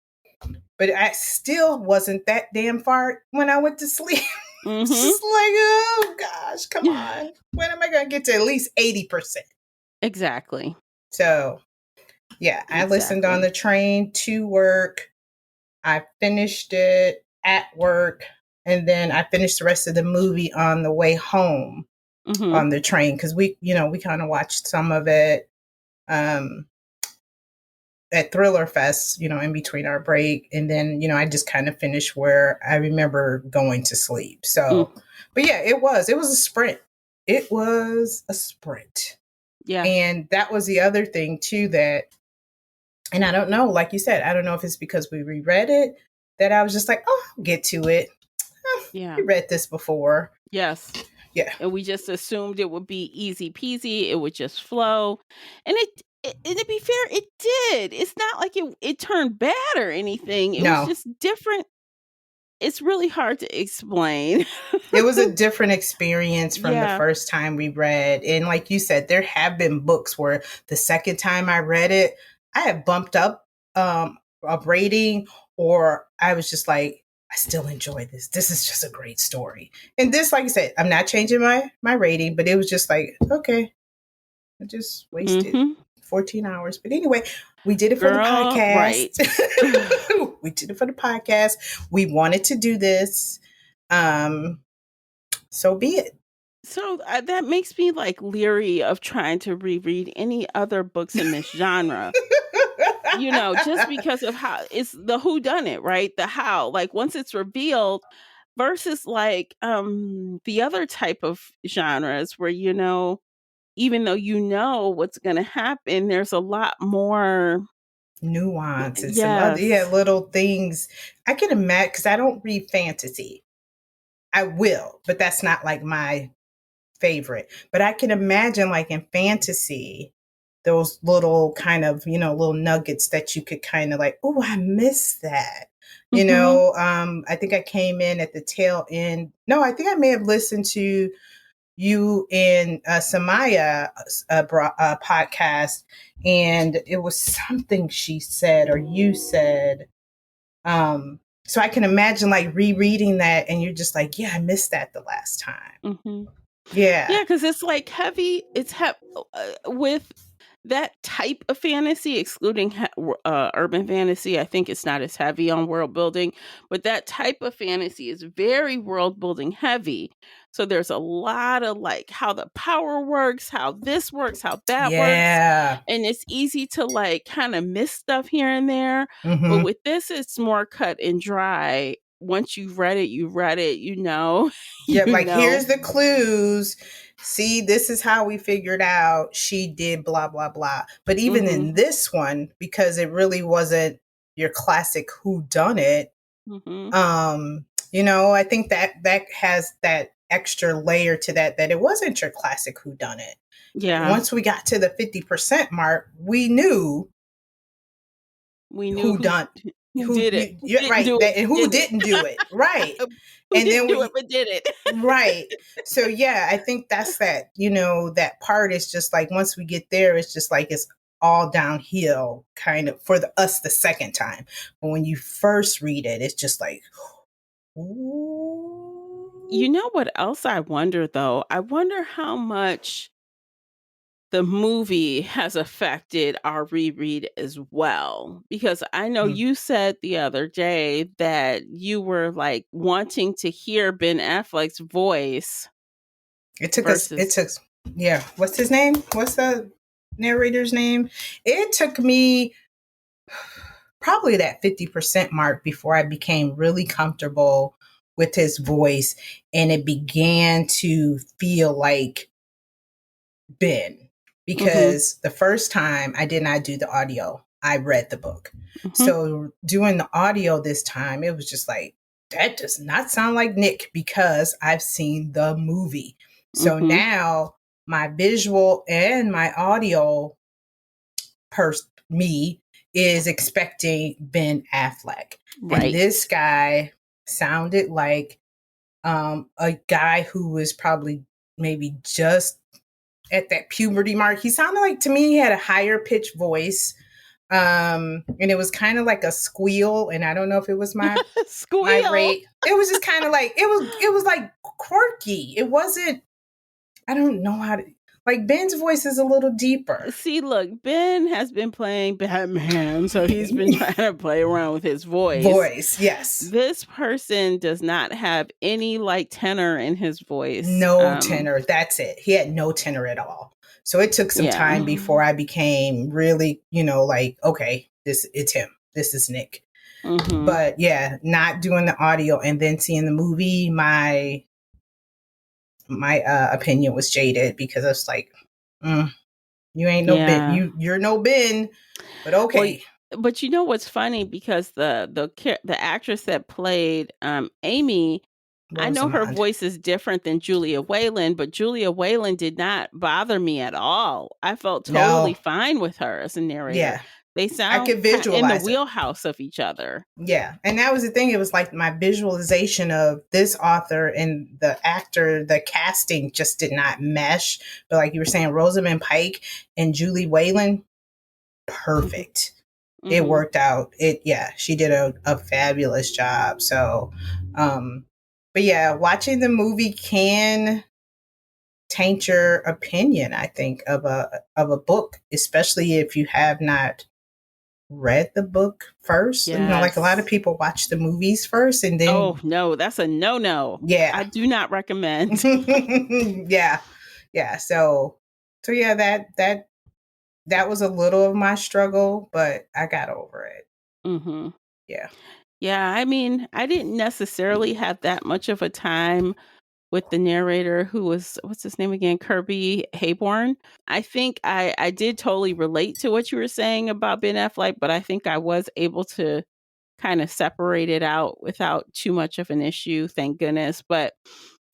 But I still wasn't that damn far when I went to sleep. It's Mm-hmm. just like, oh gosh, come on. When am I going to get to at least 80%? Exactly. So yeah, I listened on Exactly. the train to work. I finished it at work, and then I finished the rest of the movie on the way home Mm-hmm. on the train because we kind of watched some of it um, at Thriller Fest, in between our break, and then I just kind of finished where I remember going to sleep. Mm. So, but yeah, it was a sprint. It was a sprint, Yeah. and that was the other thing too that. And I don't know, like you said, I don't know if it's because we reread it that I was just like, oh, I'll get to it. Yeah. We read this before. Yes. Yeah. And we just assumed it would be easy peasy. It would just flow. And and to be fair, it did. It's not like it turned bad or anything. It was No, just different. It's really hard to explain. it was a different experience from the Yeah. first time we read. And like you said, there have been books where the second time I read it, I have bumped up a rating, or I was just like, I still enjoy this. This is just a great story. And this, like I said, I'm not changing my rating, but it was just like, okay, I just wasted Mm-hmm. 14 hours. But anyway, we did it for the Girl, right. podcast. We did it for the podcast. We wanted to do this. So be it. So that makes me like leery of trying to reread any other books in this genre. Just because of how it's the who done it, right? The how, like once it's revealed versus like the other type of genres where even though what's going to happen, there's a lot more. Nuance and some other Yes. little things. I can imagine because I don't read fantasy. I will, but that's not like my favorite. But I can imagine like in fantasy, those little kind of, little nuggets that you could kind of like, oh, I missed that. Mm-hmm. I think I came in at the tail end. No, I think I may have listened to you and Samaya podcast, and it was something she said or you said. So I can imagine like rereading that, and you're just like, yeah, I missed that the last time. Mm-hmm. Yeah. Yeah, because it's like heavy. It's with that type of fantasy, excluding urban fantasy. I think it's not as heavy on world building, but that type of fantasy is very world building heavy. So there's a lot of like how the power works, how this works, how that works, Yeah. and it's easy to like kind of miss stuff here and there. But Hmm. with this, it's more cut and dry. Once you've read it, you read it. Yeah, You like know. here's the clues. See, this is how we figured out she did blah blah blah. But even Mhm. in this one, because it really wasn't your classic who done it, Mhm. I think that has that extra layer to that it wasn't your classic who done it. Yeah. Once we got to the 50% mark, we knew We knew who done who who did it. you Who you're didn't right do it that and but who did it. didn't do it. Right. Who And didn't then do it we but did it. right. So yeah, I think that's that, that part is just like once we get there, it's just like it's all downhill kind of for us the second time. But when you first read it, it's just like, You ooh. know what else I wonder though? I wonder how much the movie has affected our reread as well. Because I know Mm. you said the other day that you were like wanting to hear Ben Affleck's voice It versus took, yeah. What's his name? What's the narrator's name? It took me probably that 50% mark before I became really comfortable with his voice and it began to feel like Ben. Mhm. Because the first time I did not do the audio, I read the book. Mhm. So doing the audio this time, it was just like, that does not sound like Nick because I've seen the movie. So Mhm. now my visual and my audio me is expecting Ben Affleck. And Right. this guy sounded like a guy who was probably maybe just at that puberty mark. He sounded like to me he had a higher pitched voice. And it was kind of like a squeal, and I don't know if it was my Squeal. rate. It was just kind of like it was like quirky. It wasn't, I don't know how to, like Ben's voice is a little deeper. See, look, Ben has been playing Batman, so he's been trying to play around with his voice. Voice, yes. This person does not have any like tenor in his voice. No tenor. That's it. He had no tenor at all. So it took some Yeah. time before I became really, like, okay, it's him. This is Nick. Mhm. But yeah, not doing the audio and then seeing the movie, my opinion was jaded because I was like, mm, you ain't no Ben. Yeah. You're no Ben, but Well, okay. but you know what's funny because the actress that played Amy, I know her Rosamond. voice is different than Julia Wayland, but Julia Wayland did not bother me at all. I felt totally No. fine with her as a narrator. Yeah. They I sound could in the visualize it. wheelhouse of each other. Yeah. And that was the thing. It was like my visualization of this author and the actor, the casting just did not mesh. But like you were saying, Rosamund Pike and Julie Wayland, Mhm. perfect. It Mhm. worked out. Yeah, she did a fabulous job. So, um, but yeah, watching the movie can taint your opinion, I think, of a book, especially if you have not read the book first. Like a lot of Yes. people watch the movies first and Oh, then no, that's a no-no. yeah. I do not recommend. Yeah. Yeah. So yeah, that was a little of my struggle, but I got over it. Mhm. Yeah. Yeah, I mean, I didn't necessarily have that much of a time with the narrator who was what's his name again? Kirby Hayborn. I think I did totally relate to what you were saying about Ben Affleck, but I think I was able to kind of separate it out without too much of an issue, thank goodness. But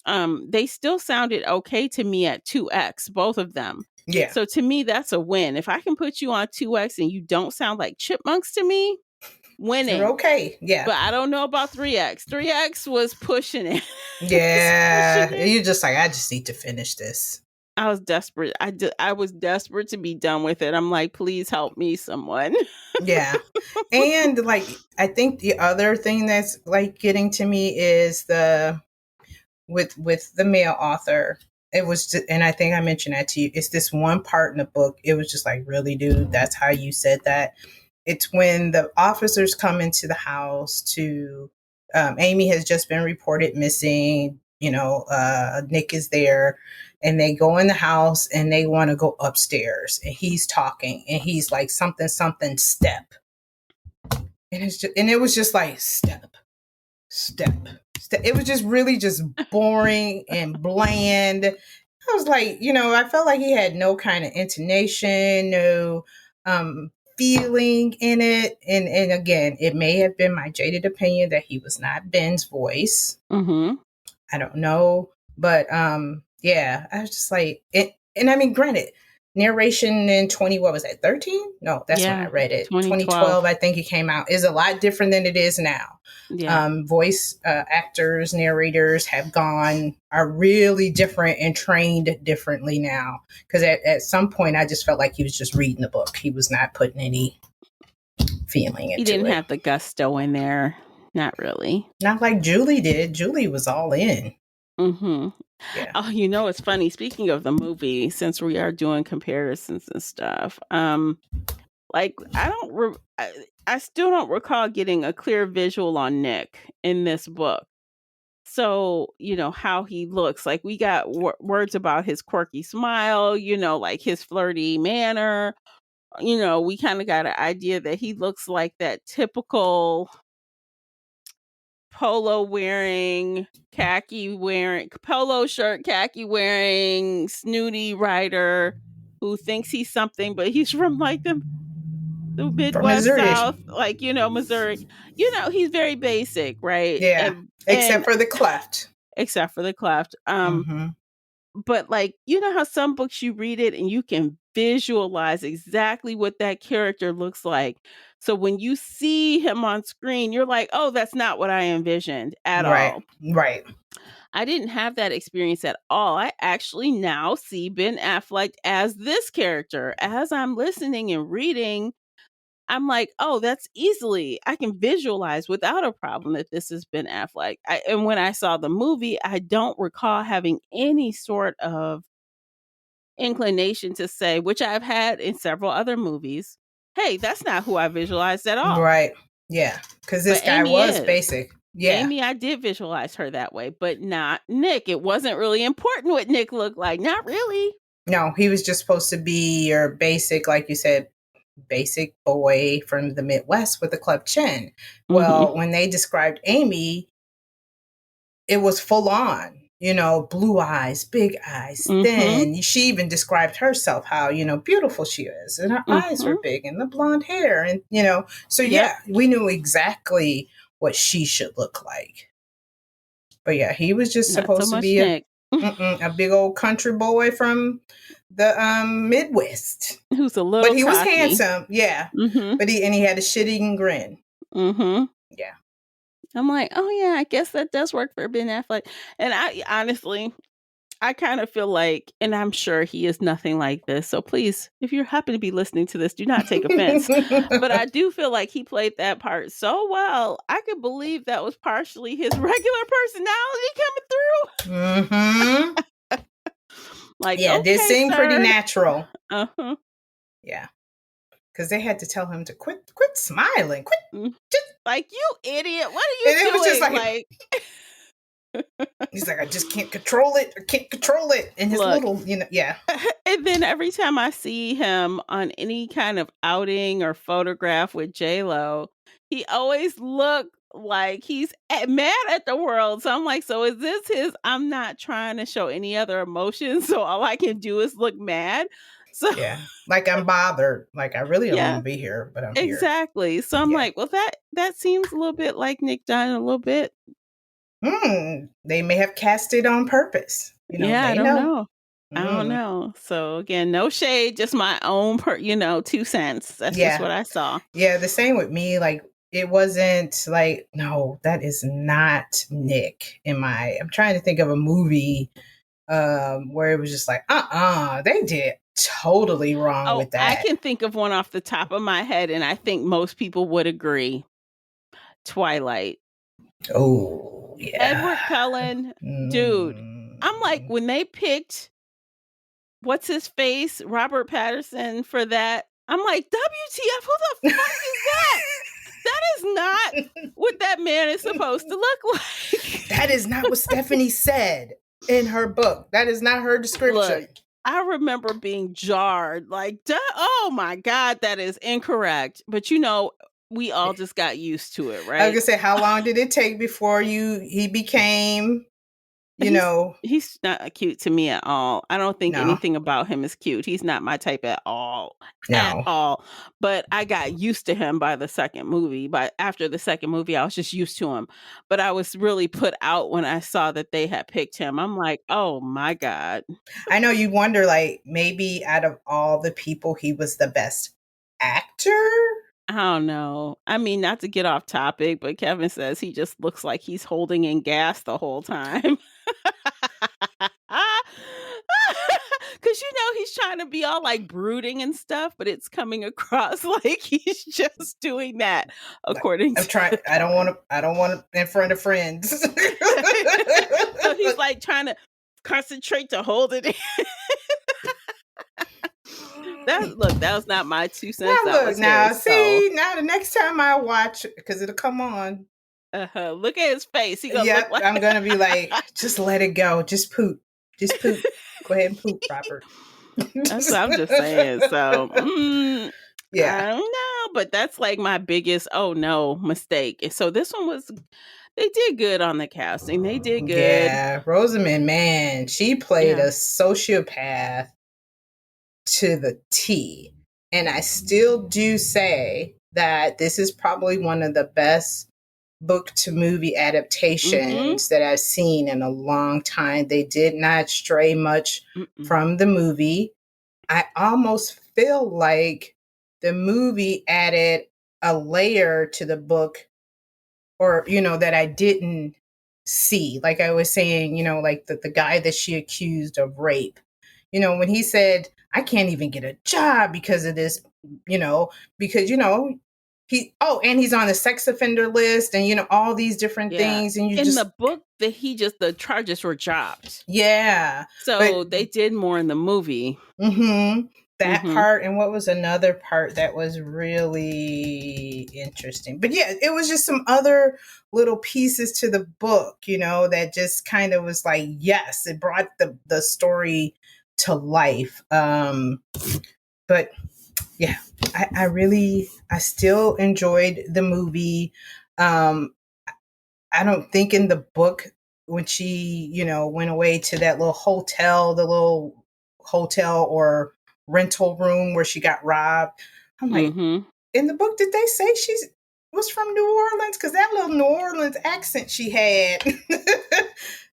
they still sounded okay to me at 2x, both of them. Yeah. So to me, that's a win. If I can put you on 2X and you don't sound like chipmunks to me, winning. You're okay. Yeah. But I don't know about 3X. 3X was pushing it. Yeah. Pushing it. You're just like, I just need to finish this. I was desperate. I was desperate to be done with it. I'm like, please help me, someone. Yeah. And like, I think the other thing that's like getting to me is with the male author. It was just, and I think I mentioned that to you. It's this one part in the book. It was just like, really, dude, that's how you said that. It's when the officers come into the house to, Amy has just been reported missing. Nick is there, and they go in the house and they want to go upstairs, and he's talking, and he's like, something, something, step. And it was just like, step, step. It was just really just boring and bland. I was like, I felt like he had no kind of intonation, no feeling in it. And again, it may have been my jaded opinion that he was not Ben's voice. Mm-hmm. I don't know. But yeah, I was just like, and I mean, granted, narration in 20, what was that, 13? No, that's when I read it. 2012, I think it came out, is a lot different than it is now. Yeah. Voice actors, narrators are really different and trained differently now. Because at some point, I just felt like he was just reading the book. He was not putting any feeling into it. He didn't have the gusto in there. Not really. Not like Julie did. Julie was all in. Mm-hmm. Yeah. Oh, it's funny. Speaking of the movie, since we are doing comparisons and stuff, like I still don't recall getting a clear visual on Nick in this book. So, how he looks. Like, we got words about his quirky smile, like his flirty manner. We kind of got an idea that he looks like that typical polo shirt, khaki wearing, snooty writer who thinks he's something, but he's from like the Midwest South, like, Missouri. He's very basic, right? Yeah. Except for the cleft. Except for the cleft. But like, how some books you read it and you can visualize exactly what that character looks like. So when you see him on screen, you're like, oh, that's not what I envisioned at all. Right. I didn't have that experience at all. I actually now see Ben Affleck as this character. As I'm listening and reading, I'm like, oh, I can visualize without a problem that this has Ben Affleck. And when I saw the movie, I don't recall having any sort of inclination to say, which I've had in several other movies, hey, that's not who I visualized at all. Right. Yeah. Because this guy was basic. Yeah. Amy, I did visualize her that way, but not Nick. It wasn't really important what Nick looked like. Not really. No, he was just supposed to be your basic, like you said, basic boy from the Midwest with a cleft chin. Well, when they described Amy, it was full on, blue eyes, big eyes, thin. She even described herself how, beautiful she is, and her eyes were big, and the blonde hair, and, so yeah, we knew exactly what she should look like. But yeah, he was just supposed to be a big old country boy from the Midwest, who's a little, but he cocky. was handsome, yeah. But he had a shit-eating grin. Yeah. I'm like, oh yeah, I guess that does work for Ben Affleck. And I honestly, I kind of feel like, and I'm sure he is nothing like this. So please, if you happen to be listening to this, do not take offense. But I do feel like he played that part so well. I could believe that was partially his regular personality coming through. Like, yeah, okay, this seemed pretty natural. Yeah. Because they had to tell him to quit smiling. Like, you idiot. What are you doing? It was just like he's like, I just can't control it. And his little, yeah. And then every time I see him on any kind of outing or photograph with J-Lo, he always looked like he's mad at the world. So I'm like, so is this I'm not trying to show any other emotion, so all I can do is look mad. So yeah, like I'm bothered. Like I really don't want to be here, but I'm here. Exactly. So I'm like, well, that seems a little bit like Nick Dunn, a little bit. They may have cast it on purpose. I don't know. I don't know. So again, no shade, just my own 2 cents. That's just what I saw. Yeah, the same with me. Like, it wasn't like, no, that is not Nick I'm trying to think of a movie where it was just like, they did totally wrong with I that. can think of one off the top of my head, and I think most people would agree. Twilight. Oh, yeah. Edward Cullen, dude. I'm like, when they picked what's his face, Robert Pattinson for that, I'm like, WTF, who the fuck is that? That is not what that man is supposed to look like. That is not what Stephanie said in her book. That is not her description. Look, I remember being jarred, like, oh my God, that is incorrect. But we all just got used to it, right? I was gonna say, how long did it take before he became, he's not cute to me at all. I don't think anything about him is cute. He's not my type at all. No. At all. But I got used to him by the second movie. But after the second movie, I was just used to him. But I was really put out when I saw that they had picked him. I'm like, oh my God. I know you wonder, like, maybe out of all the people, he was the best actor. I don't know. I mean, not to get off topic, but Kevin says he just looks like he's holding in gas the whole time. Because he's trying to be all like brooding and stuff, but it's coming across like he's just doing that. According to I don't want to in front of friends. So he's like trying to concentrate to hold it in. That was not my 2 cents. Now the next time I watch, because it'll come on. Look at his face. He gonna look like I'm gonna be like, just let it go. Just poop. Go ahead and poop, Robert. That's what I'm just saying. So yeah, I don't know, but that's like my biggest mistake. So this one they did good on the casting. They did good. Yeah, Rosamund, man, she played a sociopath to the T. And I still do say that this is probably one of the best book to movie adaptations that I've seen in a long time. They did not stray much from the movie. I almost feel like the movie added a layer to the book, or, that I didn't see. Like I was saying, like the guy that she accused of rape, when he said, I can't even get a job because of this, because, and he's on the sex offender list and, all these different things. And in the book that the charges were dropped. Yeah. So they did more in the movie. That part. And what was another part that was really interesting? But yeah, it was just some other little pieces to the book, that just kind of was like, yes, it brought the story to life. But yeah, I still enjoyed the movie. I don't think in the book, when she, went away to that little hotel or rental room where she got robbed, I'm like, in the book, did they say she was from New Orleans? Because that little New Orleans accent she had,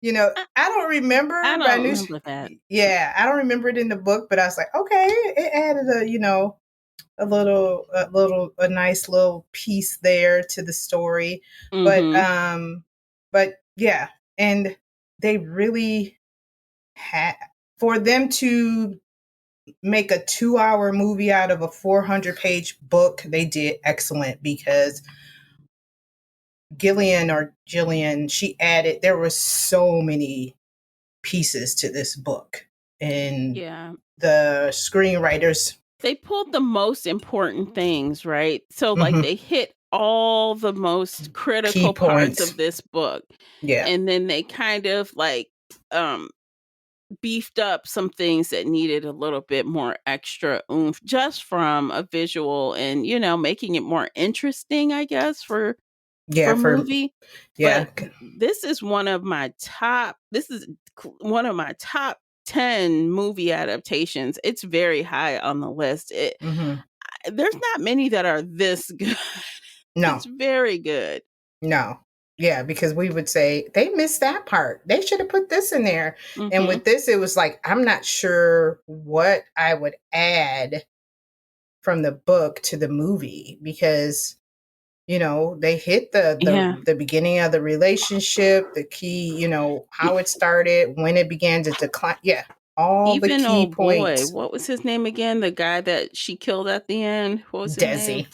I don't remember. I don't remember that. Yeah, I don't remember it in the book, but I was like, okay, it added a nice little piece there to the story. But yeah, and they really had, for them to make a 2-hour movie out of a 400-page book, they did excellent, because Gillian, she added, there were so many pieces to this book, and the screenwriters, they pulled the most important things, right? So like they hit all the most critical parts of this book. Yeah. And then they kind of like beefed up some things that needed a little bit more extra oomph, just from a visual and, making it more interesting, I guess, for movie. Yeah. But this is one of my top 10 movie adaptations. It's very high on the list. There's not many that are this good. No. It's very good. No. Yeah, because we would say they missed that part. They should have put this in there. And Mm-hmm. with this, it was like, I'm not sure what I would add from the book to the movie because they hit Yeah. the beginning of the relationship, the key, how it started, when it began to decline. Yeah, all the Even key old boy, points. what was his name again? The guy that she killed at the end. What was his name? Desi.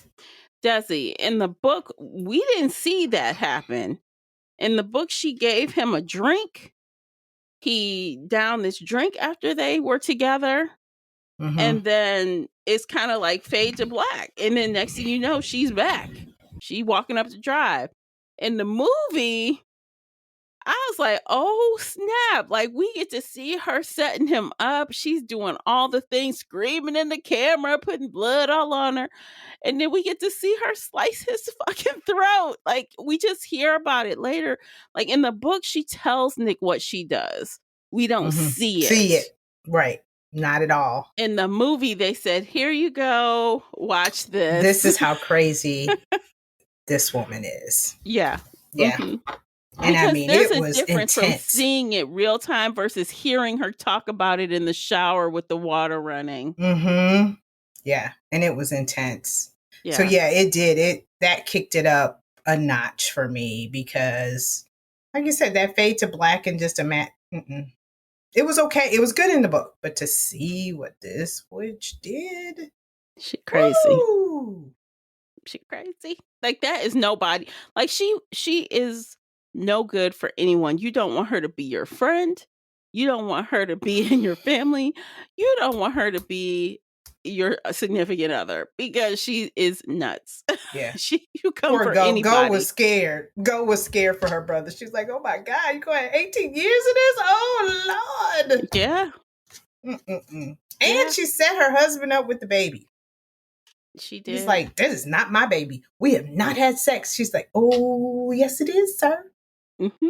Desi. In the book, we didn't see that happen. In the book, she gave him a drink. He downed this drink after they were together. Mm-hmm. And then it's kind of like fade to black. And then next thing you know, she's back. She walking up the drive. In the movie, I was like, oh snap. Like we get to see her setting him up. She's doing all the things, screaming in the camera, putting blood all on her. And then we get to see her slice his fucking throat. Like we just hear about it later. Like in the book, she tells Nick what she does. We don't Mm-hmm. see See it. it. Right. Not at all. In the movie, they said, here you go. Watch this. This is how crazy this woman is. Yeah. Yeah. Mm-hmm. And because I mean, there's it a was difference from intense. seeing it real time versus hearing her talk about it in the shower with the water running. Mm-hmm. Yeah. And it was intense. Yeah. So yeah, it did. That kicked it up a notch for me because, like you said, that fade to black and just it was okay. It was good in the book, but to see what this witch did, she crazy. Woo! She crazy. Like that is nobody. Like she is no good for anyone. You don't want her to be your friend. You don't want her to be in your family. You don't want her to be your significant other because she is nuts. Yeah. You come Poor for Go. anybody. Go was scared. Go was scared for her brother. She's like, oh my God, you going 18 years of this? Oh Lord. Yeah. Mm-mm-mm. And she set her husband up with the baby. She did. He's like, this is not my baby. We have not had sex. She's like, oh, yes, it is, sir. Mm-hmm.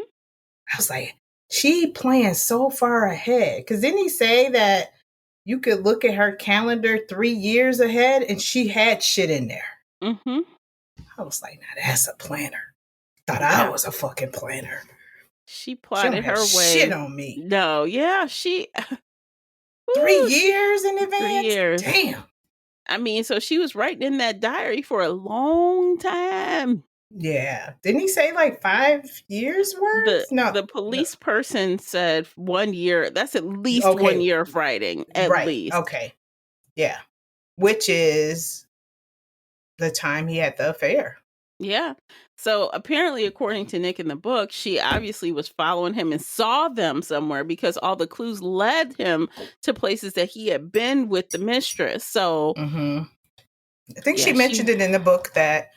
I was like, she planned so far ahead. Because didn't he say that you could look at her calendar 3 years ahead and she had shit in there? Mm-hmm. I was like, now that's a planner. Thought I was a fucking planner. She plotted her way. Shit on me. No, yeah, she 3 years in advance? 3 years. Damn. I mean, so she was writing in that diary for a long time. Yeah. Didn't he say like 5 years worth? The police person said 1 year. That's at least 1 year of writing. At least. Okay. Yeah. Which is the time he had the affair. Yeah. So apparently, according to Nick in the book, she obviously was following him and saw them somewhere because all the clues led him to places that he had been with the mistress. So I think she mentioned it in the book that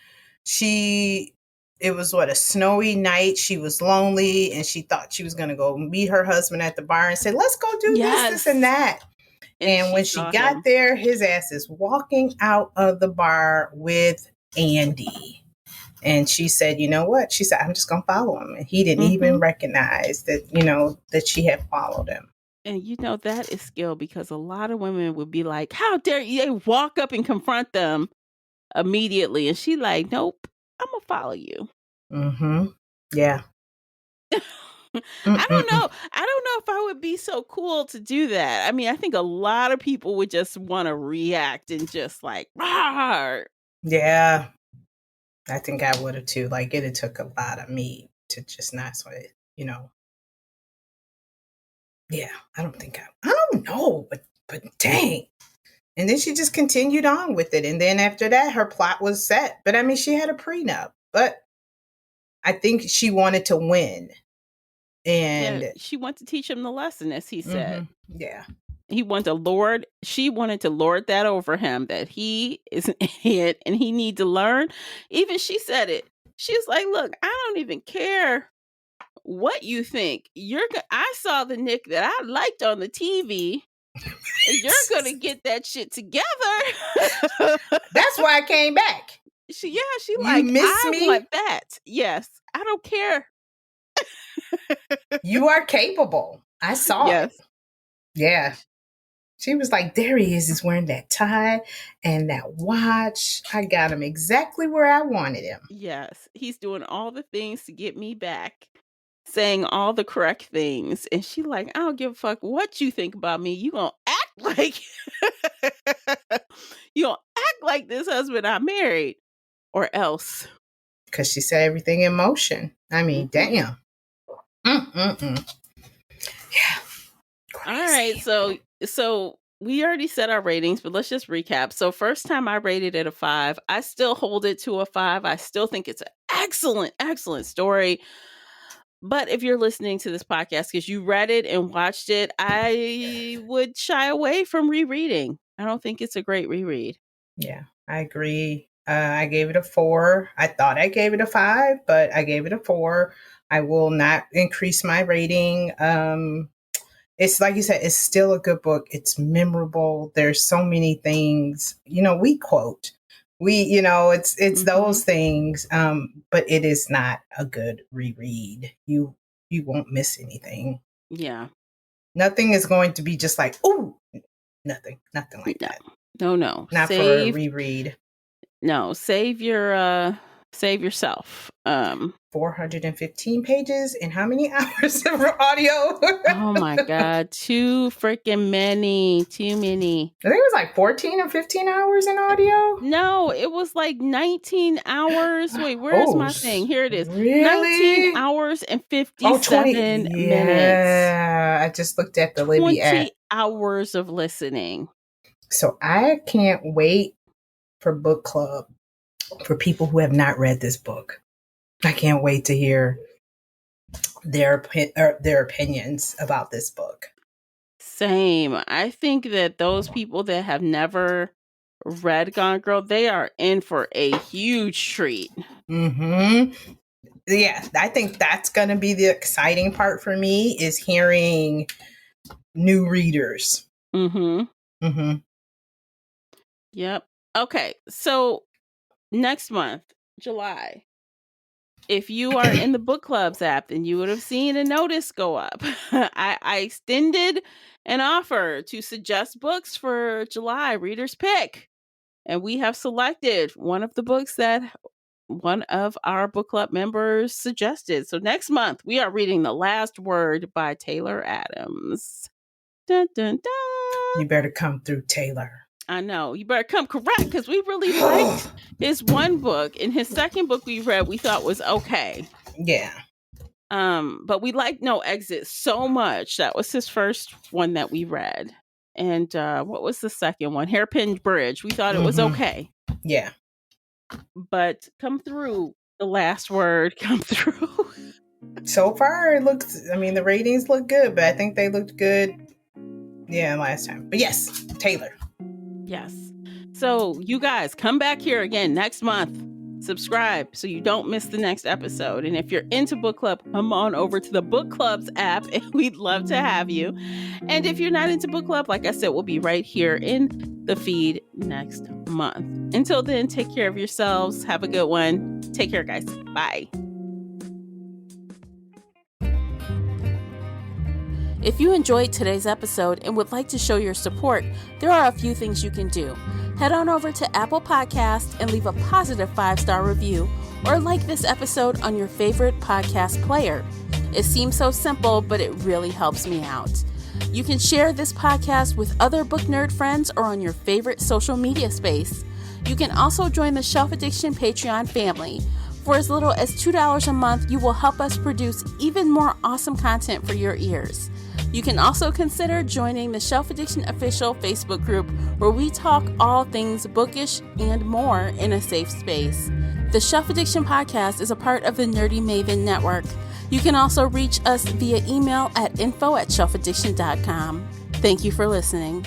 it was a snowy night. She was lonely and she thought she was going to go meet her husband at the bar and say, let's go do this and that. And when she got there, his ass is walking out of the bar with Andy. And she said, you know what? She said, I'm just going to follow him. And he didn't even recognize that, that she had followed him. And that is skill because a lot of women would be like, how dare you? They walk up and confront them immediately. And she like, nope, I'm going to follow you. Mm-hmm. Yeah. I don't know. I don't know if I would be so cool to do that. I mean, I think a lot of people would just want to react and just like, rawr. Yeah. I think I would have too. Like it took a lot of me to just not sweat, Yeah, I don't know, but dang. And then she just continued on with it. And then after that, her plot was set. But I mean, she had a prenup, but I think she wanted to win. And she wanted to teach him the lesson, as he said. Yeah. She wanted to lord that over him, that he is an idiot and he need to learn. Even she said it. She's like, look, I don't even care what you think. I saw the Nick that I liked on the TV. You're going to get that shit together. That's why I came back. She like, I want that. Yes. I don't care. You are capable. I saw it. Yeah. She was like, there he is. He's wearing that tie and that watch. I got him exactly where I wanted him. Yes, he's doing all the things to get me back, saying all the correct things. And she like, I don't give a fuck what you think about me. You gonna act like you gonna act like this husband I married, or else. Because she said everything in motion. I mean, damn. Yeah. Crazy. All right, so we already set our ratings, but let's just recap. So first time I rated it a 5. I still hold it to a 5. I still think it's an excellent story. But if you're listening to this podcast because you read it and watched it, I would shy away from rereading. I don't think it's a great reread. Yeah, I agree. I gave it a 4. I thought I gave it a 5, but I gave it a 4. I will not increase my rating. It's like you said, it's still a good book. It's memorable. There's so many things, we quote. It's those things, but it is not a good reread. You won't miss anything. Yeah. Nothing is going to be just like, ooh, nothing like that. No. Not for a reread. No, save yourself. 415 pages and how many hours of audio? Oh my God. Too many. I think it was like 14 or 15 hours in audio. No, it was like 19 hours. Wait, where's my thing? Here it is. Really? 19 hours and 57 minutes. Yeah, I just looked at the Libby app. 20 hours of listening. So I can't wait for book club for people who have not read this book. I can't wait to hear their opinions about this book. Same. I think that those people that have never read Gone Girl, they are in for a huge treat. Mm-hmm. Yeah, I think that's going to be the exciting part for me is hearing new readers. Mm-hmm. Yep. Okay, so next month, July, if you are in the book clubs app, then you would have seen a notice go up. I extended an offer to suggest books for July Reader's Pick. And we have selected one of the books that one of our book club members suggested. So next month, we are reading The Last Word by Taylor Adams. Dun, dun, dun. You better come through, Taylor. I know. You better come correct because we really liked his one book. And his second book we read, we thought was okay. Yeah. But we liked No Exit so much. That was his first one that we read. And what was the second one? Hairpin Bridge. We thought it was okay. Yeah. But come through. The Last Word, come through. So far, it looks, the ratings look good, but I think they looked good, last time. But yes, Taylor. Yes. So you guys come back here again next month. Subscribe so you don't miss the next episode. And if you're into book club, come on over to the book clubs app and we'd love to have you. And if you're not into book club, like I said, we'll be right here in the feed next month. Until then, take care of yourselves. Have a good one. Take care, guys. Bye. If you enjoyed today's episode and would like to show your support, there are a few things you can do. Head on over to Apple Podcasts and leave a positive 5-star review, or like this episode on your favorite podcast player. It seems so simple, but it really helps me out. You can share this podcast with other book nerd friends or on your favorite social media space. You can also join the Shelf Addiction Patreon family. For as little as $2 a month, you will help us produce even more awesome content for your ears. You can also consider joining the Shelf Addiction Official Facebook group, where we talk all things bookish and more in a safe space. The Shelf Addiction Podcast is a part of the Nerdy Maven Network. You can also reach us via email at info@shelfaddiction.com. Thank you for listening.